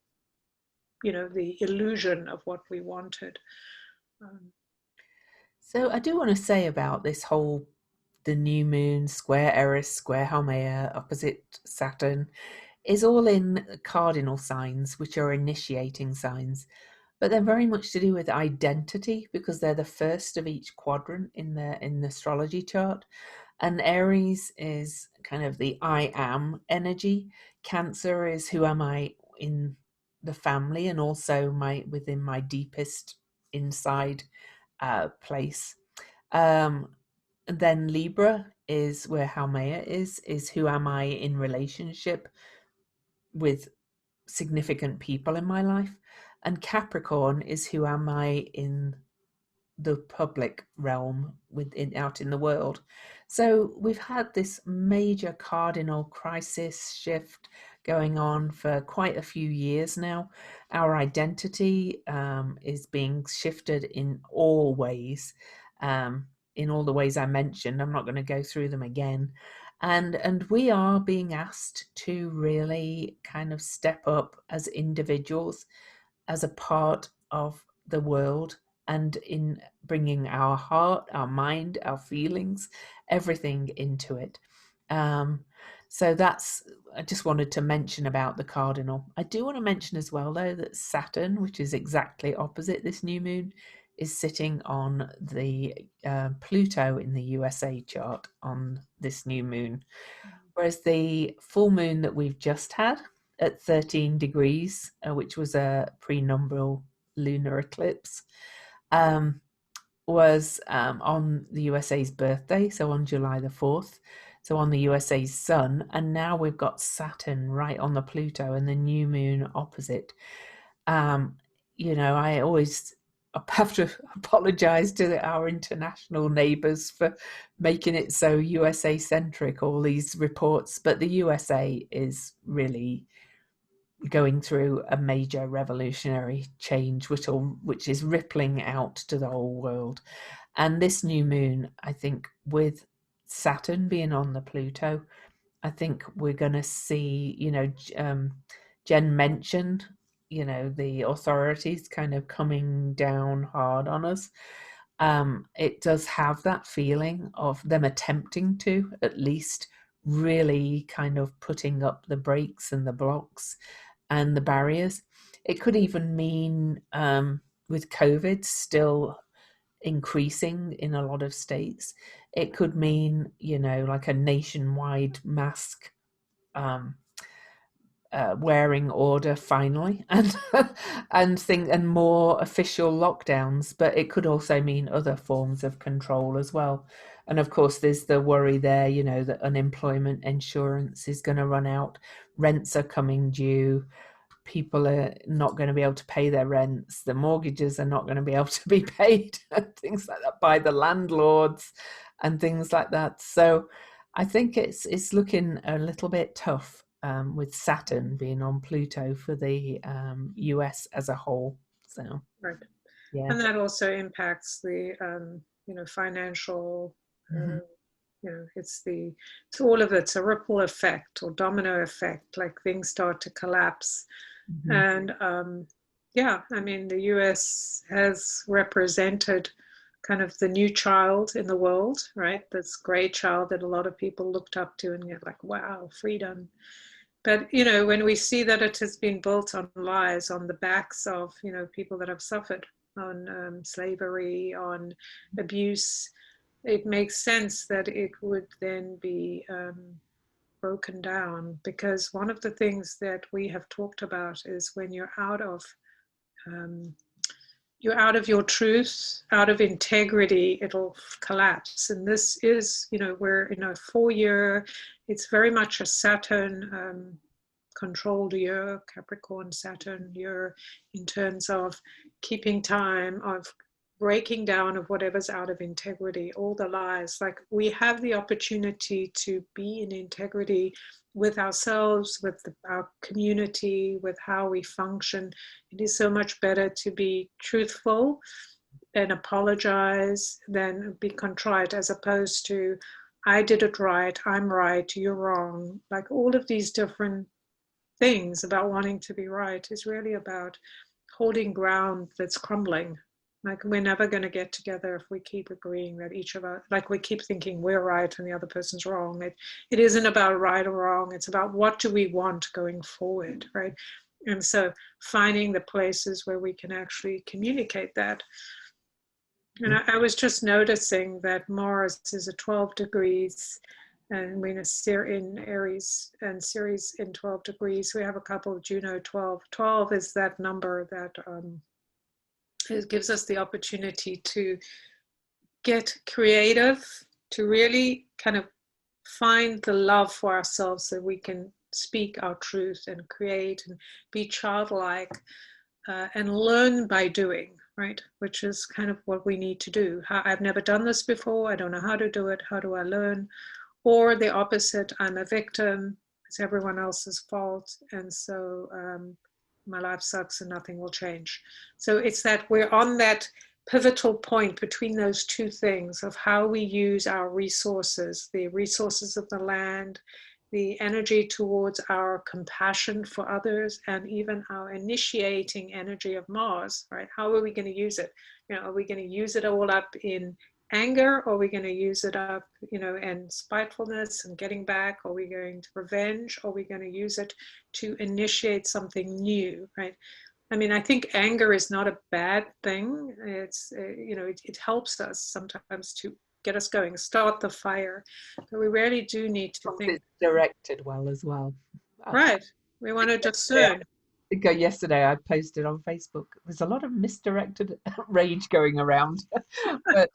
the illusion of what we wanted. Um, So I do want to say about this whole the new moon, square Eris, square Haumea, opposite Saturn, is all in cardinal signs, which are initiating signs, but they're very much to do with identity because they're the first of each quadrant in the astrology chart. And Aries is kind of the I am energy. Cancer is who am I in the family and also my within my deepest inside place. Um, and then Libra is where Haumea is who am I in relationship with significant people in my life. And Capricorn is who am I in the public realm within out in the world. So we've had this major cardinal crisis shift going on for quite a few years now. Our identity is being shifted um, in all the ways I mentioned. I'm not going to go through them again. And we are being asked to really kind of step up as individuals, as a part of the world, and in bringing our heart, our mind, our feelings, everything into it. Um, so I just wanted to mention about the cardinal. I do want to mention as well, though, that Saturn, which is exactly opposite this new moon, is sitting on the Pluto in the USA chart on this new moon. Whereas the full moon that we've just had at 13 degrees, which was a prenumbral lunar eclipse, um, was on the USA's birthday, so on July the 4th, so on the USA's sun. And now we've got Saturn right on the Pluto and the new moon opposite. Um, I always have to apologize to our international neighbors for making it so USA centric, all these reports, but the USA is really going through a major revolutionary change, which is rippling out to the whole world. And this new moon, I think, with Saturn being on the Pluto, I think we're going to see, Jen mentioned, the authorities kind of coming down hard on us. It does have that feeling of them attempting to, at least, really kind of putting up the brakes and the blocks and the barriers. It could even mean, with COVID still increasing in a lot of states, it could mean, like a nationwide mask um, wearing order finally, and and more official lockdowns. But it could also mean other forms of control as well. And of course, there's the worry there, you know, that unemployment insurance is going to run out, rents are coming due, people are not going to be able to pay their rents, the mortgages are not going to be able to be paid, and things like that by the landlords and things like that. So I think it's looking a little bit tough with Saturn being on Pluto for the US as a whole. So Right. yeah. And that also impacts the, financial, Mm-hmm. it's all of it's a ripple effect or domino effect, like things start to collapse. Mm-hmm. And yeah, I mean, the US has represented kind of the new child in the world, right? This great child that a lot of people looked up to and get like, wow, freedom. But, when we see that it has been built on lies, on the backs of, people that have suffered on slavery, on abuse, it makes sense that it would then be broken down, because one of the things that we have talked about is when um, you're out of your truth, out of integrity, it'll collapse. And this is, we're in a 4 year, it's very much a Saturn controlled year, Capricorn Saturn year, in terms of keeping time, of breaking down of whatever's out of integrity, all the lies. Like, we have the opportunity to be in integrity with ourselves, with our community, with how we function. It is so much better to be truthful and apologize than be contrite, as opposed to, I did it right, I'm right, you're wrong. Like, all of these different things about wanting to be right is really about holding ground that's crumbling. Like, we're never going to get together if we keep agreeing that each of us, like, we keep thinking we're right and the other person's wrong. It isn't about right or wrong. It's about what do we want going forward, right? And so finding the places where we can actually communicate that. And I was just noticing that Mars is at 12 degrees, and we're in Eris and Ceres in 12 degrees. We have a couple of Juno 12. 12 is that number that it gives us the opportunity to get creative, to really kind of find the love for ourselves so we can speak our truth and create and be childlike and learn by doing, right? Which is kind of what we need to do. I've never done this before. I don't know how to do it. How do I learn? Or the opposite, I'm a victim. It's everyone else's fault. And so my life sucks and nothing will change. So it's that we're on that pivotal point between those two things of how we use our resources, the resources of the land, the energy towards our compassion for others, and even our initiating energy of Mars, right? How are we going to use it? Are we going to use it all up in anger, or are we going to use it up, and spitefulness and getting back? Are we going to revenge? Or are we going to use it to initiate something new, right? I mean, I think anger is not a bad thing. It's, it helps us sometimes to get us going, start the fire. But we really do need to think. It's directed well as well. Right. We want to discern. I think yesterday I posted on Facebook. There's a lot of misdirected rage going around, but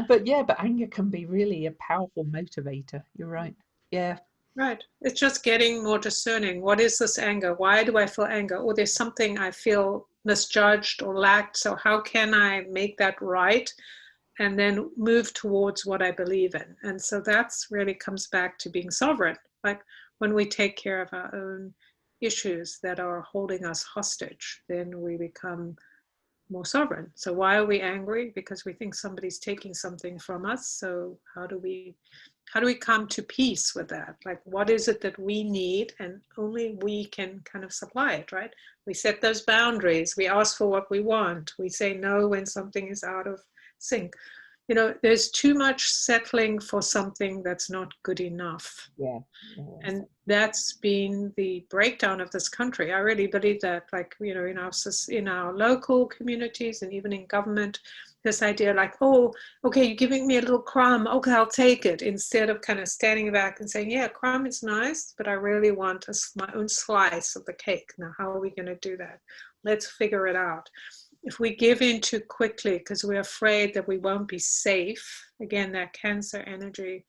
but anger can be really a powerful motivator. You're right. Yeah. Right. It's just getting more discerning. What is this anger? Why do I feel anger? Or there's something I feel misjudged or lacked. So how can I make that right? And then move towards what I believe in. And so that's really comes back to being sovereign. Like, when we take care of our own issues that are holding us hostage, then we become more sovereign. So why are we angry? Because we think somebody's taking something from us. So how do we come to peace with that? Like, what is it that we need, and only we can kind of supply it, right? We set those boundaries. We ask for what we want. We say no when something is out of sync. There's too much settling for something that's not good enough. Yeah. And that's been the breakdown of this country. I really believe that, like, in our local communities and even in government, this idea like, oh, okay, you're giving me a little crumb, okay, I'll take it, instead of kind of standing back and saying, yeah, crumb is nice, but I really want my own slice of the cake. Now, how are we going to do that? Let's figure it out. if we give in too quickly because we're afraid that we won't be safe, again, that Cancer energy,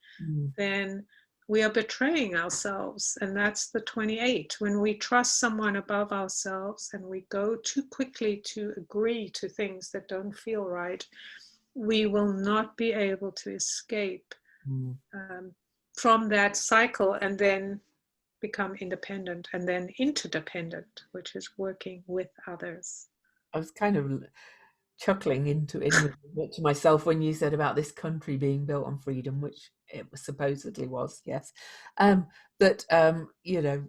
then we are betraying ourselves. And that's the 28. When we trust someone above ourselves and we go too quickly to agree to things that don't feel right, we will not be able to escape from that cycle and then become independent and then interdependent, which is working with others. I was kind of chuckling to myself when you said about this country being built on freedom, which it supposedly was, yes. That you know,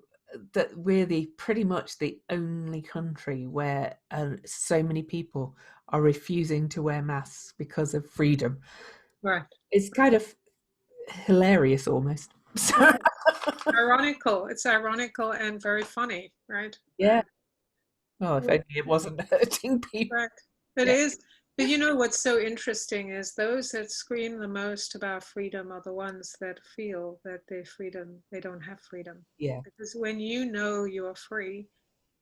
that we're pretty much the only country where so many people are refusing to wear masks because of freedom. Right. It's kind of hilarious almost. Right. Ironical. It's ironical and very funny, right? Yeah. Oh, if only it wasn't hurting people. Right. It Yeah. is. But you know what's so interesting is those that scream the most about freedom are the ones that feel that they don't have freedom. Yeah. Because when you know you are free,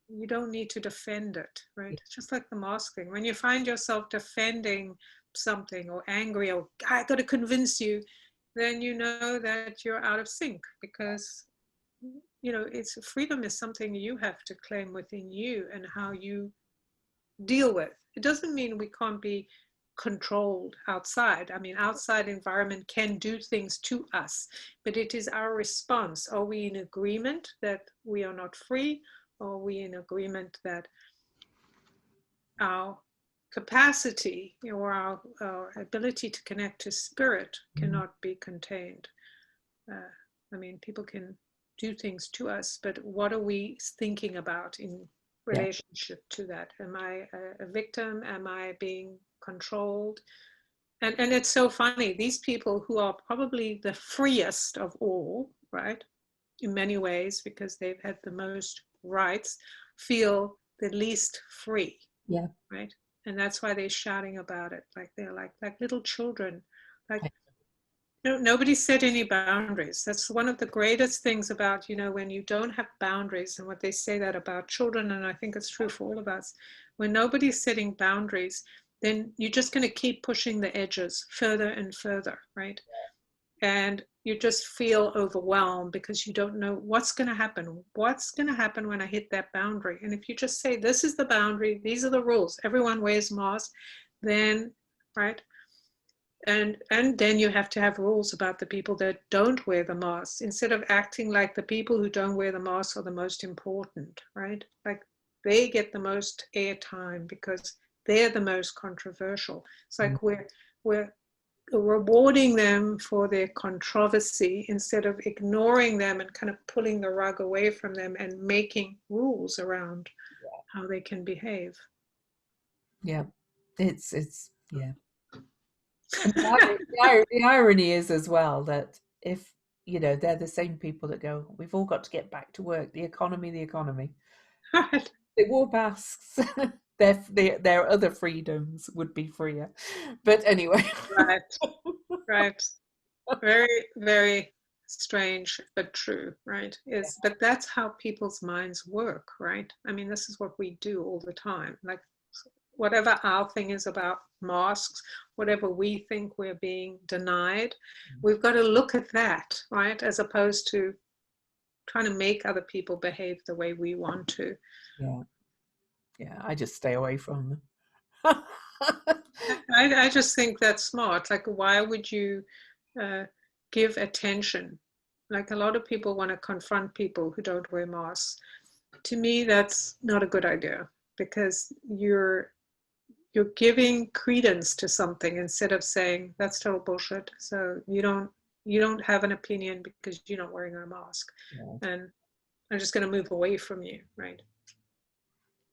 you don't need to defend it, right? It's just like the masking. When you find yourself defending something or angry or I got to convince you, then you know that you're out of sync because it's freedom is something you have to claim within you and how you deal with. It doesn't mean we can't be controlled outside. I mean, outside environment can do things to us, but it is our response. Are we in agreement that we are not free? Or are we in agreement that our capacity or our ability to connect to spirit cannot be contained? I mean, people can do things to us, but what are we thinking about in Yeah. relationship to that? Am I a victim? Am I being controlled? And it's so funny, these people who are probably the freest of all, right, in many ways, because they've had the most rights, feel the least free. Yeah. Right. And that's why they're shouting about it. Like they're like little children. Like nobody set any boundaries. That's one of the greatest things about, when you don't have boundaries, and what they say that about children, and I think it's true for all of us, when nobody's setting boundaries, then you're just going to keep pushing the edges further and further, right? And you just feel overwhelmed because you don't know what's going to happen. What's going to happen when I hit that boundary? And if you just say, this is the boundary, these are the rules, everyone wears masks, then, right? And then you have to have rules about the people that don't wear the masks, instead of acting like the people who don't wear the masks are the most important, right? Like they get the most airtime because they're the most controversial. It's like we're rewarding them for their controversy instead of ignoring them and kind of pulling the rug away from them and making rules around how they can behave. Yeah. It's yeah. And the irony is as well that if they're the same people that go, we've all got to get back to work, the economy. Right. They wore masks. Their other freedoms would be freer. But anyway. Right. Very, very strange, but true, right? But that's how people's minds work, right? I mean, this is what we do all the time. Like whatever our thing is about masks, whatever we think we're being denied, we've got to look at that, right? As opposed to trying to make other people behave the way we want to. Yeah. Yeah, I just stay away from them. I just think that's smart. Like, why would you give attention? Like a lot of people want to confront people who don't wear masks. To me, that's not a good idea because you're giving credence to something instead of saying that's total bullshit. So you don't have an opinion because you're not wearing a mask, and I'm just going to move away from you, right?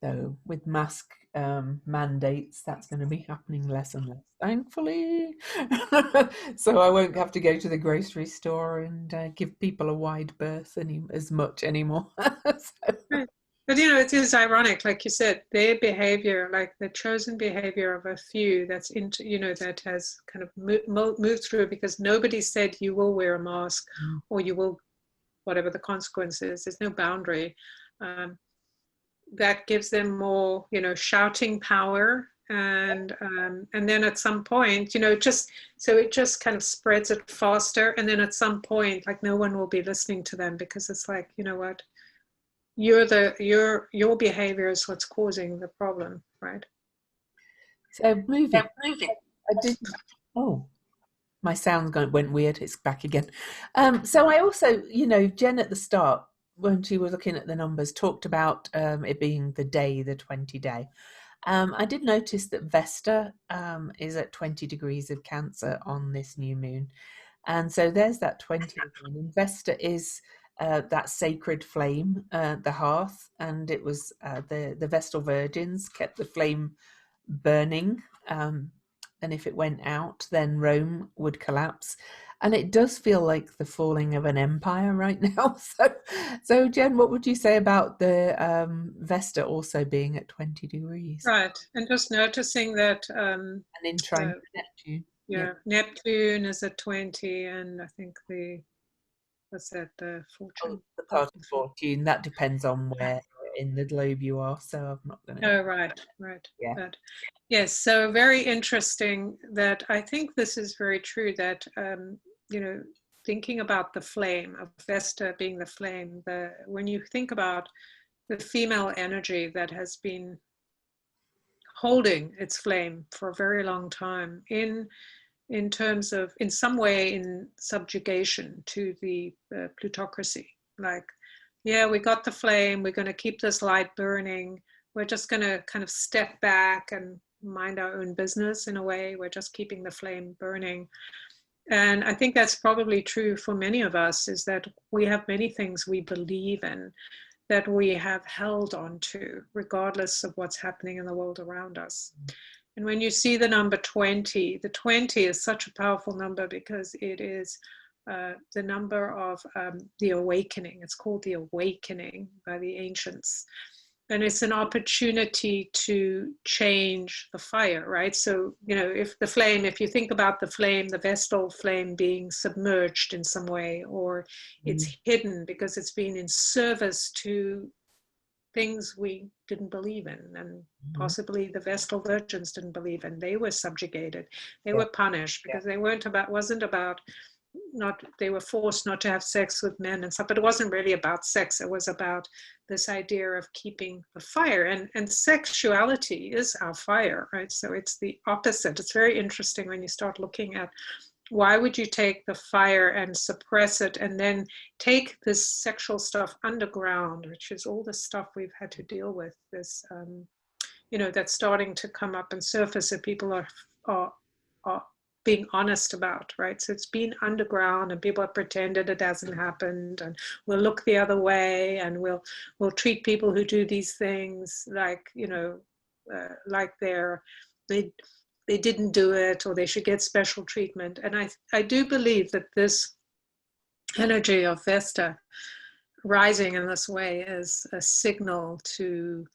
So with mask mandates, that's going to be happening less and less, thankfully. So I won't have to go to the grocery store and give people a wide berth as much anymore. Right. But it is ironic, like you said, their behavior, like the chosen behavior of a few that's into, that has kind of moved through because nobody said you will wear a mask or you will, whatever the consequences, there's no boundary. that gives them more, shouting power. And then at some point, just so it just kind of spreads it faster. And then at some point, like, no one will be listening to them, because it's like, you know what, your behavior is what's causing the problem, right? So moving. I did. Oh, my sound went weird. It's back again. So I also, Jen at the start, when she was looking at the numbers, talked about it being the 20 day. I did notice that Vesta is at 20 degrees of Cancer on this new moon. And so there's that 20 again. And Vesta is that sacred flame, the hearth, and it was the Vestal Virgins kept the flame burning. And if it went out, then Rome would collapse. And it does feel like the falling of an empire right now. So Jen, what would you say about the Vesta also being at 20 degrees? Right. And just noticing that And in trine Neptune. Yeah, Neptune is at 20, and I think what's that, the fortune? The part of fortune, that depends on where in the globe you are. So I'm not going to. Oh, right. Yeah. But yes, so very interesting that I think this is very true that, thinking about the flame of Vesta being the flame, when you think about the female energy that has been holding its flame for a very long time in terms of, in some way, in subjugation to the plutocracy. Like, yeah, we got the flame, we're going to keep this light burning, we're just going to kind of step back and mind our own business in a way, we're just keeping the flame burning. And I think that's probably true for many of us, is that we have many things we believe in that we have held on to, regardless of what's happening in the world around us. And when you see the number 20, the 20 is such a powerful number because it is the number of the awakening. It's called the awakening by the ancients. And it's an opportunity to change the fire, right? So, if you think about the flame, the Vestal flame being submerged in some way, or it's hidden because it's been in service to things we didn't believe in, and possibly the Vestal Virgins didn't believe in. They were subjugated. They were punished because they wasn't about, they were forced not to have sex with men and stuff, but it wasn't really about sex. It was about this idea of keeping the fire, and sexuality is our fire, right? So it's the opposite. It's very interesting when you start looking at, why would you take the fire and suppress it and then take this sexual stuff underground, which is all the stuff we've had to deal with, this, that's starting to come up and surface that people are being honest about, right? So it's been underground, and people have pretended it hasn't happened, and we'll look the other way, and we'll treat people who do these things like, like they didn't do it, or they should get special treatment. And I do believe that this energy of Vesta rising in this way is a signal to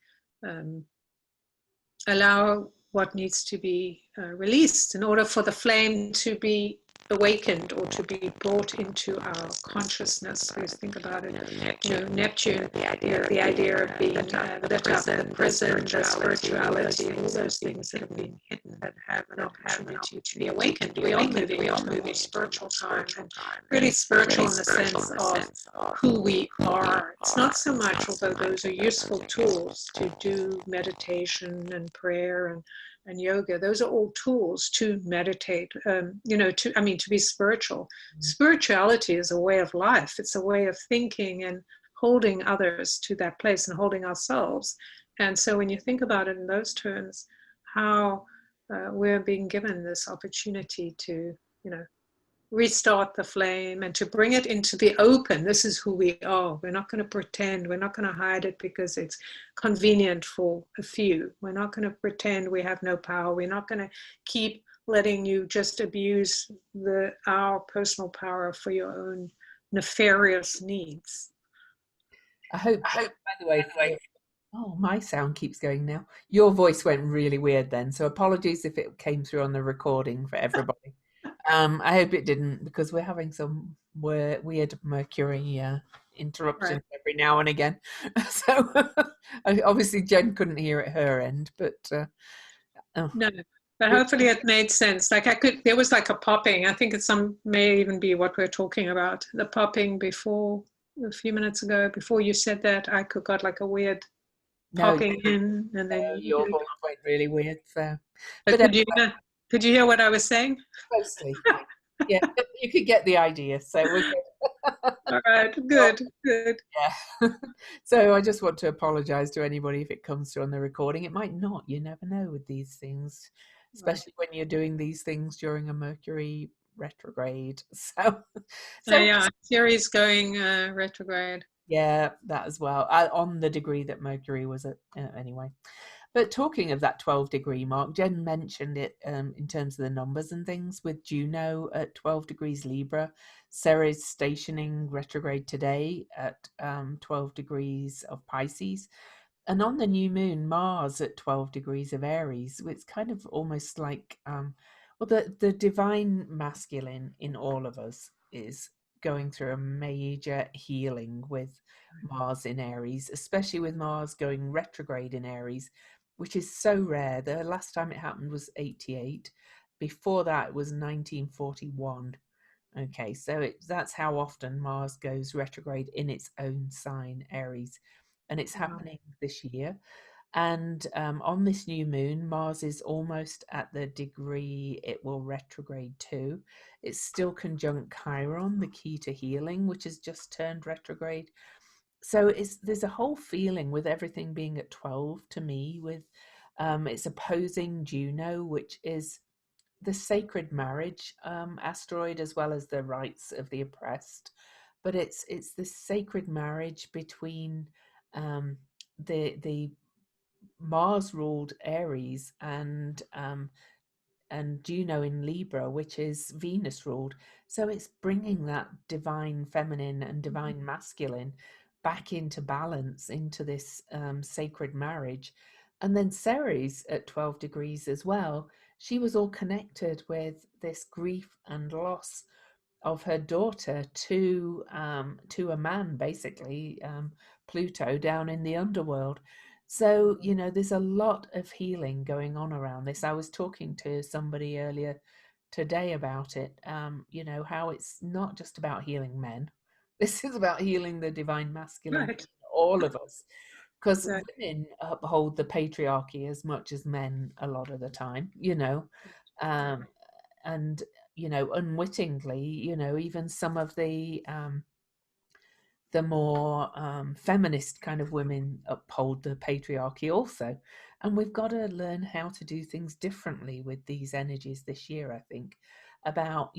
allow what needs to be released in order for the flame to be awakened or to be brought into our consciousness. Because think about it, Neptune, the idea of being lit up, the prison, the spirituality, all those things that have been hidden, that have an opportunity to be awakened. We all move in spiritual time, and really spiritual in the sense of who we are. It's not so much, although those are useful tools to do meditation and prayer and yoga. Those are all tools to meditate, to be spiritual. Spirituality is a way of life. It's a way of thinking and holding others to that place and holding ourselves. And so when you think about it in those terms, how we're being given this opportunity to, restart the flame and to bring it into the open. This is who we are. We're not going to pretend. We're not going to hide it because it's convenient for a few. We're not going to pretend we have no power. We're not going to keep letting you just abuse our personal power for your own nefarious needs. I hope, by the way, oh, my sound keeps going now. Your voice went really weird then, so apologies if it came through on the recording for everybody. I hope it didn't, because we're having some weird Mercury interruptions Right. every now and again. So obviously Jen couldn't hear at her end, but oh, No, but hopefully it made sense. Like there was like a popping. I think may even be what we're talking about. The popping before, a few minutes ago, before you said that, I got like a weird no, popping in, and then your voice went really weird. So, but but could you hear what I was saying? mostly, yeah, yeah, you could get the idea. So we're good. All right, good, good. Yeah. So I just want to apologize to anybody if it comes through on the recording. It might not. You never know with these things, Right. especially when you're doing these things during a Mercury retrograde. So Yeah, Siri's going retrograde. yeah, that as well. On the degree that Mercury was at, anyway. But talking of that 12-degree mark, Jen mentioned it in terms of the numbers and things with Juno at 12 degrees Libra. Ceres stationing retrograde today at 12 degrees of Pisces. And on the new moon, Mars at 12 degrees of Aries. It's kind of almost like, well, the divine masculine in all of us is going through a major healing with Mars in Aries, especially with Mars going retrograde in Aries, which is so rare. The last time it happened was 88. Before that, it was 1941. Okay, so that's how often Mars goes retrograde in its own sign, Aries. And it's Wow. happening this year. And on this new moon, Mars is almost at the degree it will retrograde to. It's still conjunct Chiron, the key to healing, which has just turned retrograde. So there's a whole feeling with everything being at 12 to me, with it's opposing Juno, which is the sacred marriage asteroid, as well as the rights of the oppressed. But it's this sacred marriage between the Mars ruled Aries and Juno in Libra, which is Venus ruled. So it's bringing that divine feminine and divine masculine back into balance, into this sacred marriage. And then Ceres at 12 degrees as well. She was all connected with this grief and loss of her daughter to a man, basically, Pluto down in the underworld. So, there's a lot of healing going on around this. I was talking to somebody earlier today about it, how it's not just about healing men. This is about healing the divine masculine Right. in all of us. Because Exactly. women uphold the patriarchy as much as men a lot of the time, um, and unwittingly, even some of the more feminist kind of women uphold the patriarchy also. And we've got to learn how to do things differently with these energies this year, I think, about,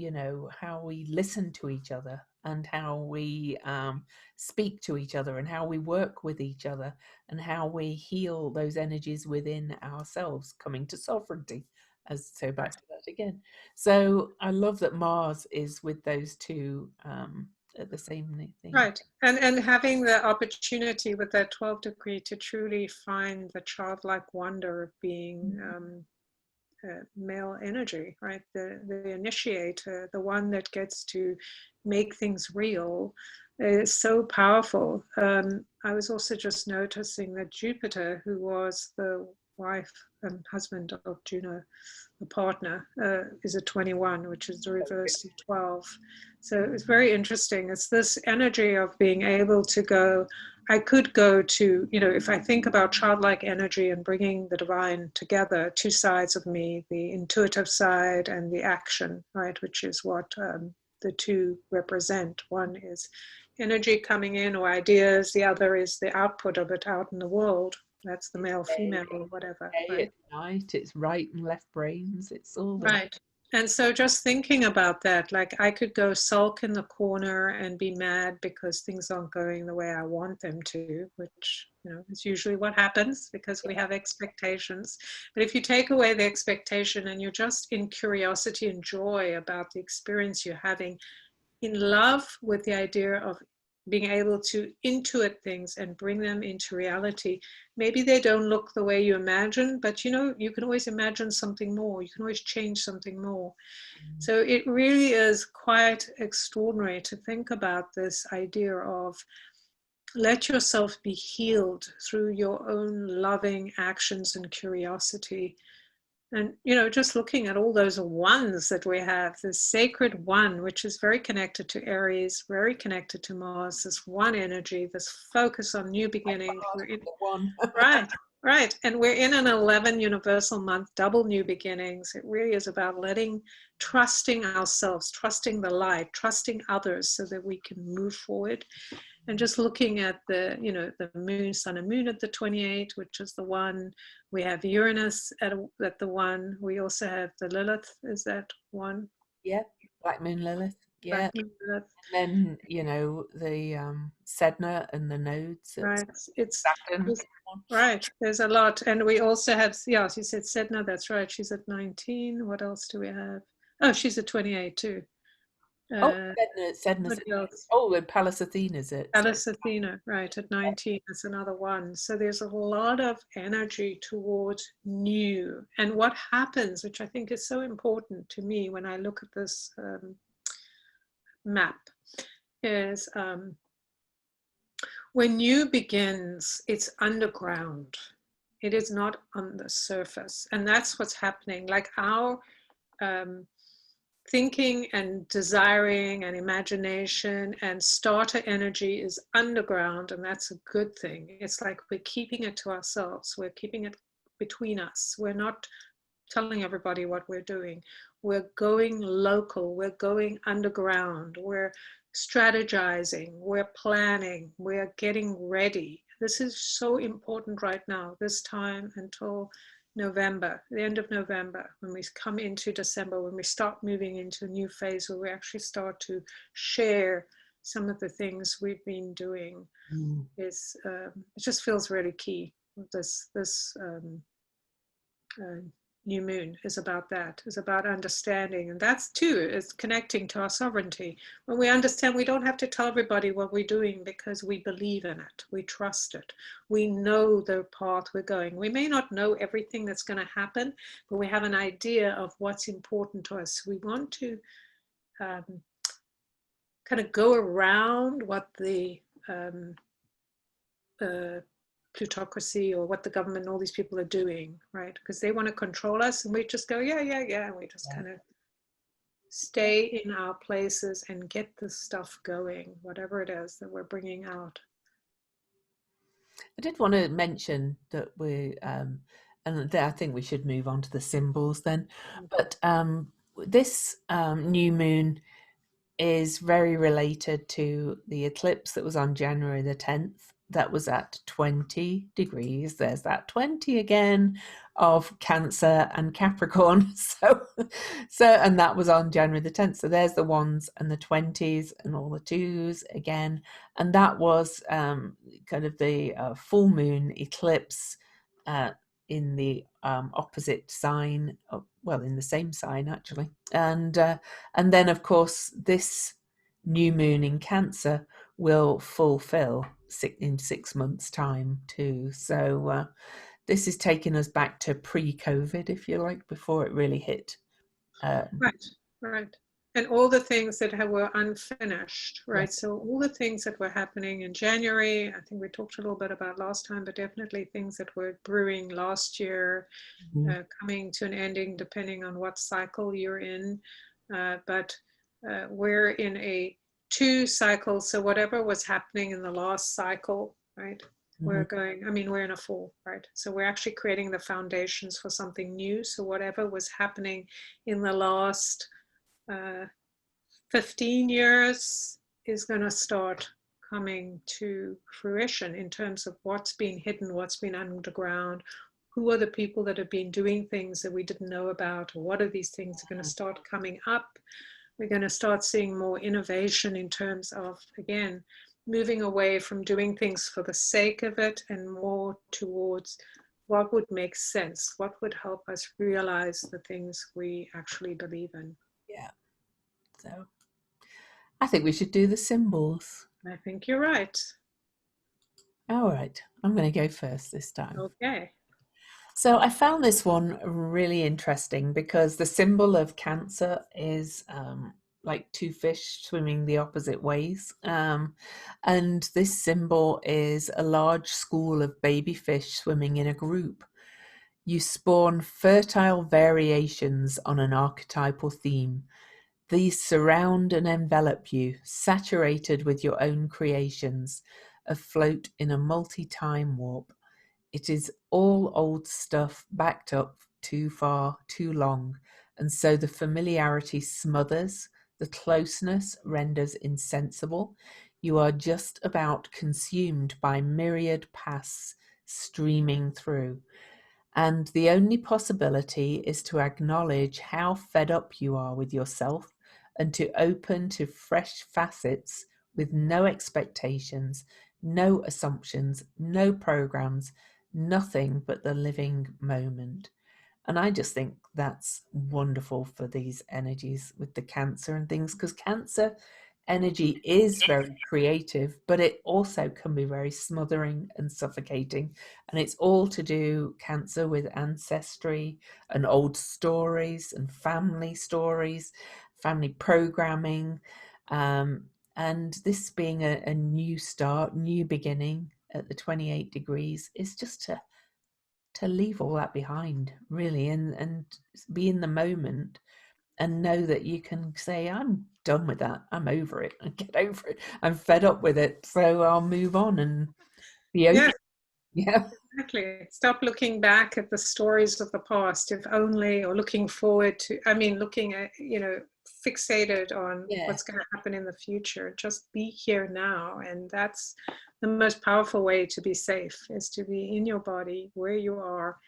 how we listen to each other and how we speak to each other and how we work with each other and how we heal those energies within ourselves, coming to sovereignty. So back to that again. So I love that Mars is with those two at the same thing. Right. And having the opportunity with that 12 degree to truly find the childlike wonder of being male energy, right? The initiator, the one that gets to make things real, is so powerful. I was also just noticing that Jupiter, who was the wife and husband of Juno, the partner, is a 21, which is the reverse of 12. So it's very interesting. It's this energy of being able to go, I could go to, if I think about childlike energy and bringing the divine together, two sides of me, the intuitive side and the action, right, which is what the two represent. One is energy coming in or ideas, the other is the output of it out in the world. That's the male, female, or whatever. Day, Right. it's night, it's right and left brains, it's all the Right. And so just thinking about that, like I could go sulk in the corner and be mad because things aren't going the way I want them to, which, is usually what happens because we have expectations. But if you take away the expectation and you're just in curiosity and joy about the experience you're having, in love with the idea of being able to intuit things and bring them into reality. Maybe they don't look the way you imagine, but you can always imagine something more. You can always change something more. So it really is quite extraordinary to think about this idea of let yourself be healed through your own loving actions and curiosity. And, just looking at all those ones that we have, this sacred one, which is very connected to Eris, very connected to Mars, this one energy, this focus on new beginnings. We're in, One. right, right. And we're in an 11 universal month, double new beginnings. It really is about trusting ourselves, trusting the light, trusting others so that we can move forward. And just looking at the moon, sun and moon at the 28, which is the one. We have Uranus at the one. We also have the Lilith, is that one? Yeah, Black Moon Lilith. Yeah. Black moon Lilith. And then, the Sedna and the nodes. Right. Saturn. Right. There's a lot. And we also have, yeah, she said Sedna, that's right. She's at 19. What else do we have? Oh, she's at 28 too. Sedna's and Pallas Athena's it. Pallas Athena, right, at 19 is another one. So there's a lot of energy towards new. And what happens, which I think is so important to me when I look at this map, is when new begins, it's underground. It is not on the surface. And that's what's happening. Like our thinking and desiring and imagination and starter energy is underground, and that's a good thing. It's like we're keeping it to ourselves. We're keeping it between us. We're not telling everybody what we're doing. We're going local. We're going underground. We're strategizing. We're planning. We're getting ready. This is so important right now, this time until November, the end of November, when we come into December, when we start moving into a new phase where we actually start to share some of the things we've been doing. It just feels really key. This new moon is about that, is about understanding. And that's too, is connecting to our sovereignty. When we understand, we don't have to tell everybody what we're doing because we believe in it. We trust it. We know the path we're going. We may not know everything that's going to happen, but we have an idea of what's important to us. We want to kind of go around what the plutocracy or what the government and all these people are doing, right? Because they want to control us, and we just go, yeah, and we just kind of stay in our places and get this stuff going, whatever it is that we're bringing out. I did want to mention that and I think we should move on to the symbols then. But this new moon is very related to the eclipse that was on January the 10th. That was at 20 degrees. There's that 20 again of Cancer and Capricorn. And that was on January the 10th. So there's the ones and the 20s and all the twos again. And that was kind of the full moon eclipse in the opposite sign, in the same sign actually. And then of course this new moon in Cancer will fulfill in 6 months' time too. So this is taking us back to pre-COVID, if you like, before it really hit. Right. And all the things that were unfinished, right? Yeah. So all the things that were happening in January, I think we talked a little bit about last time, but definitely things that were brewing last year, coming to an ending depending on what cycle you're in. But we're in a 2 cycle, so whatever was happening in the last cycle, right? We're in a 4, right? So we're actually creating the foundations for something new. So whatever was happening in the last 15 years is going to start coming to fruition in terms of what's been hidden, what's been underground, who are the people that have been doing things that we didn't know about, or what are these things that are going to start coming up. We're going to start seeing more innovation in terms of, again, moving away from doing things for the sake of it and more towards what would make sense, what would help us realize the things we actually believe in. Yeah. So I think we should do the symbols. I think you're right. All right, I'm going to go first this time. Okay. So I found this one really interesting because the symbol of Cancer is like two fish swimming the opposite ways. And this symbol is a large school of baby fish swimming in a group. You spawn fertile variations on an archetypal theme. These surround and envelop you, saturated with your own creations, afloat in a multi-time warp. It is all old stuff backed up too far, too long, and so the familiarity smothers, the closeness renders insensible. You are just about consumed by myriad paths streaming through. And the only possibility is to acknowledge how fed up you are with yourself and to open to fresh facets with no expectations, no assumptions, no programs, nothing but the living moment. And I just think that's wonderful for these energies with the Cancer and things, because Cancer energy is very creative, but it also can be very smothering and suffocating. And it's all to do, Cancer, with ancestry and old stories and family programming. And this being a new start, new beginning at the 28 degrees is just to leave all that behind, really, and be in the moment and know that you can say, I'm done with that. I'm over it. And get over it. I'm fed up with it. So I'll move on and be open. Yes, Yeah. exactly. Stop looking back at the stories of the past, if only, or looking forward to, I mean, looking at, fixated on Yeah. what's going to happen in the future. Just be here now. And that's the most powerful way to be safe, is to be in your body where you are,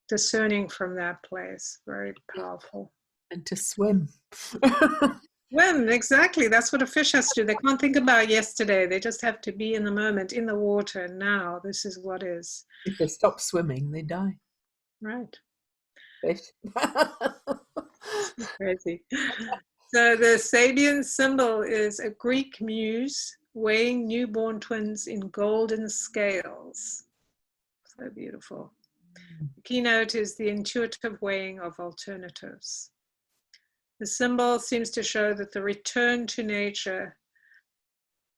discerning from that place. Very powerful. And to swim. When exactly, that's what a fish has to do. They can't think about yesterday. They just have to be in the moment, in the water. Now, this is what is. If they stop swimming, they die. Right. Fish. Crazy. So the Sabian symbol is a Greek muse weighing newborn twins in golden scales. So beautiful. The keynote is the intuitive weighing of alternatives. The symbol seems to show that the return to nature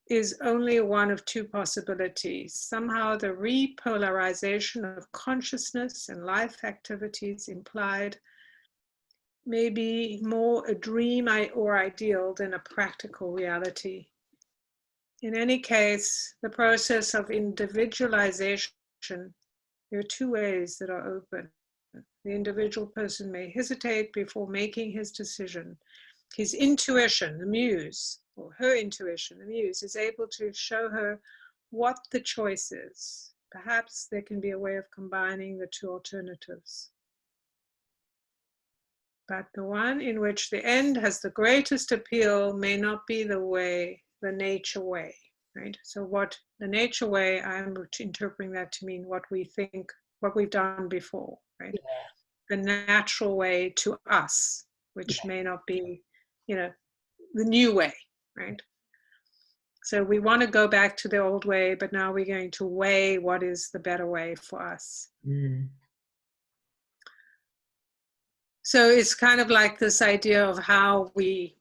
is only one of two possibilities. Somehow the repolarization of consciousness and life activities implied may be more a dream or ideal than a practical reality. In any case, the process of individualization, there are two ways that are open. The individual person may hesitate before making his decision. His intuition, the muse, or her intuition, the muse, is able to show her what the choice is. Perhaps there can be a way of combining the two alternatives. But the one in which the end has the greatest appeal may not be the way, the nature way, right? So what the nature way, I'm interpreting that to mean what we think, what we've done before, right? Yeah. The natural way to us, which may not be, the new way, right? So we want to go back to the old way, but now we're going to weigh what is the better way for us. So it's kind of like this idea of how we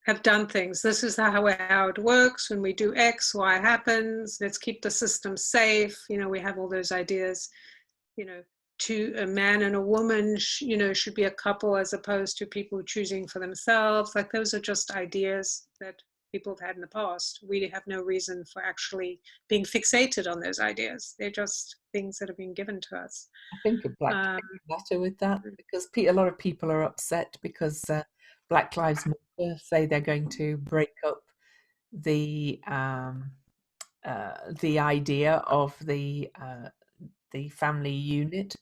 have done things. This is how it works. When we do X, Y happens. Let's keep the system safe. We have all those ideas, to a man and a woman, should be a couple as opposed to people choosing for themselves. Like those are just ideas that people have had in the past. We have no reason for actually being fixated on those ideas. They're just things that have been given to us. I think a Black Lives Matter with that, because a lot of people are upset because Black Lives Matter say they're going to break up the idea of the family unit,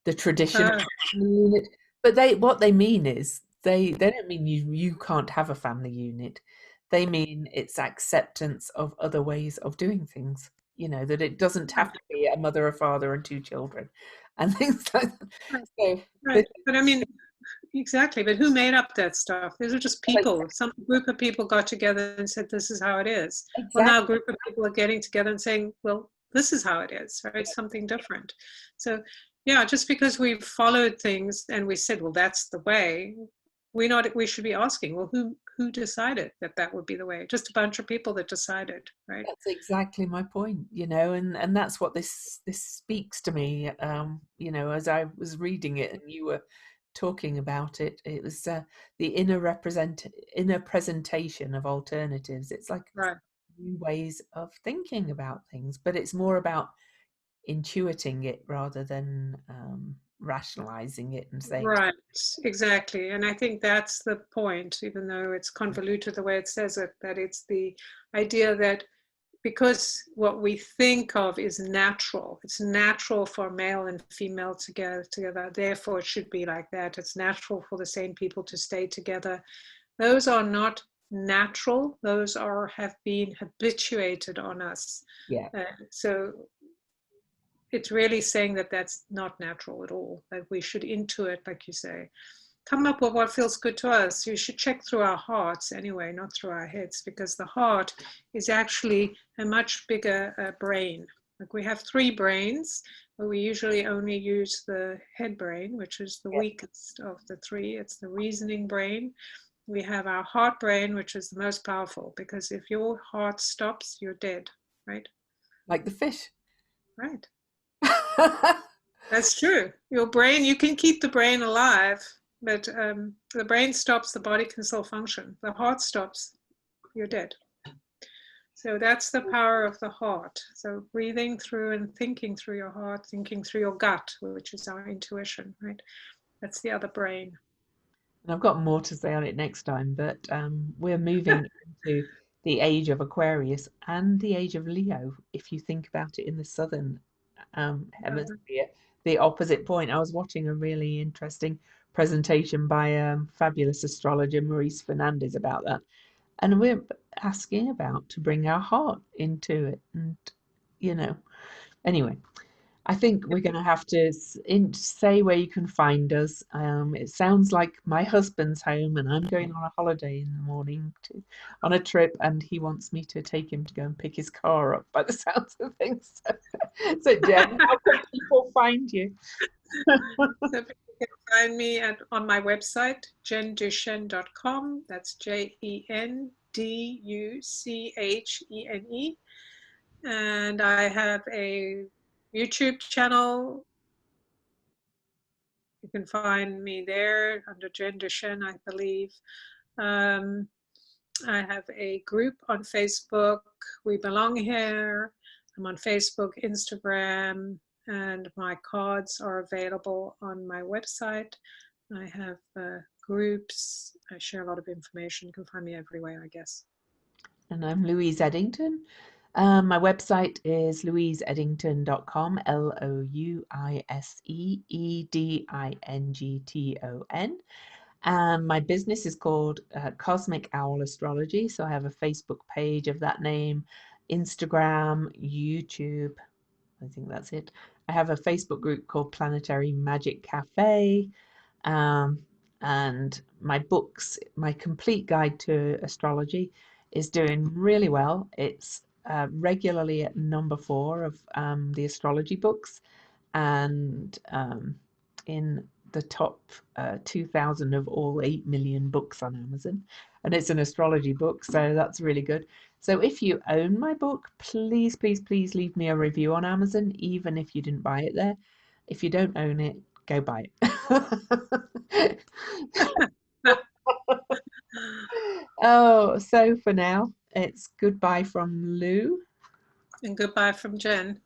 the traditional family unit. But what they mean is they don't mean you can't have a family unit. They mean it's acceptance of other ways of doing things. That it doesn't have to be a mother, a father, and two children, and things like that. Right. But I mean, Exactly, but who made up that stuff? These are just people. Some group of people got together and said, this is how it is. Well, now a Exactly. group of people are getting together and saying, well, this is how it is, right? Something different. So, yeah, just because we've followed things and we said, well, that's the way, we should be asking, well, who decided that that would be the way? Just a bunch of people that decided, right? That's exactly my point, and that's what this speaks to me. As I was reading it and you were talking about it, it was the inner presentation of alternatives. It's like Right. new ways of thinking about things, but it's more about intuiting it rather than rationalizing it and saying, Right, exactly. And I think that's the point, even though it's convoluted the way it says it, that it's the idea that because what we think of is natural, it's natural for male and female to get together, therefore it should be like that. It's natural for the same people to stay together. Those are not natural, those have been habituated on us. yeah, So it's really saying that that's not natural at all, that we should intuit, like you say, come up with what feels good to us. You should check through our hearts anyway, not through our heads, because the heart is actually a much bigger brain. Like we have three brains, but we usually only use the head brain, which is the yeah, weakest of the three. It's the reasoning brain. We have our heart brain, which is the most powerful, because if your heart stops, you're dead, right? like the fish. Right. That's true. Your brain, you can keep the brain alive, but the brain stops, the body can still function. The heart stops, you're dead. So that's the power of the heart. So breathing through and thinking through your heart, thinking through your gut, which is our intuition, right? That's the other brain. And I've got more to say on it next time, but we're moving into the age of Aquarius and the age of Leo. If you think about it in the southern hemisphere, the opposite point. I was watching a really interesting presentation by fabulous astrologer Maurice Fernandez about that, and we're asking about to bring our heart into it, and you know, anyway. I think we're going to have to say where you can find us. It sounds like my husband's home, and I'm going on a holiday in the morning on a trip, and he wants me to take him to go and pick his car up. By the sounds of things, so Jen, how can people find you? So you can find me on my website, jenduchenne.com. That's JenDuchene. And I have a YouTube channel. You can find me there under Jen Duchenne, I believe. Um, I have a group on Facebook, We Belong Here. I'm on Facebook, Instagram, and my cards are available on my website. I have groups. I share a lot of information. You can find me everywhere, I guess. And I'm Louise Eddington. My website is louiseeddington.com, LouiseEdington. And my business is called Cosmic Owl Astrology. So I have a Facebook page of that name, Instagram, YouTube. I think that's it. I have a Facebook group called Planetary Magic Cafe. Um, and my books, my complete guide to astrology, is doing really well. It's regularly at number 4 of the astrology books, and in the top 2,000 of all 8 million books on Amazon. And it's an astrology book, so that's really good. So if you own my book, please, please, please leave me a review on Amazon, even if you didn't buy it there. If you don't own it, go buy it. Oh, so for now, it's goodbye from Lou. And goodbye from Jen.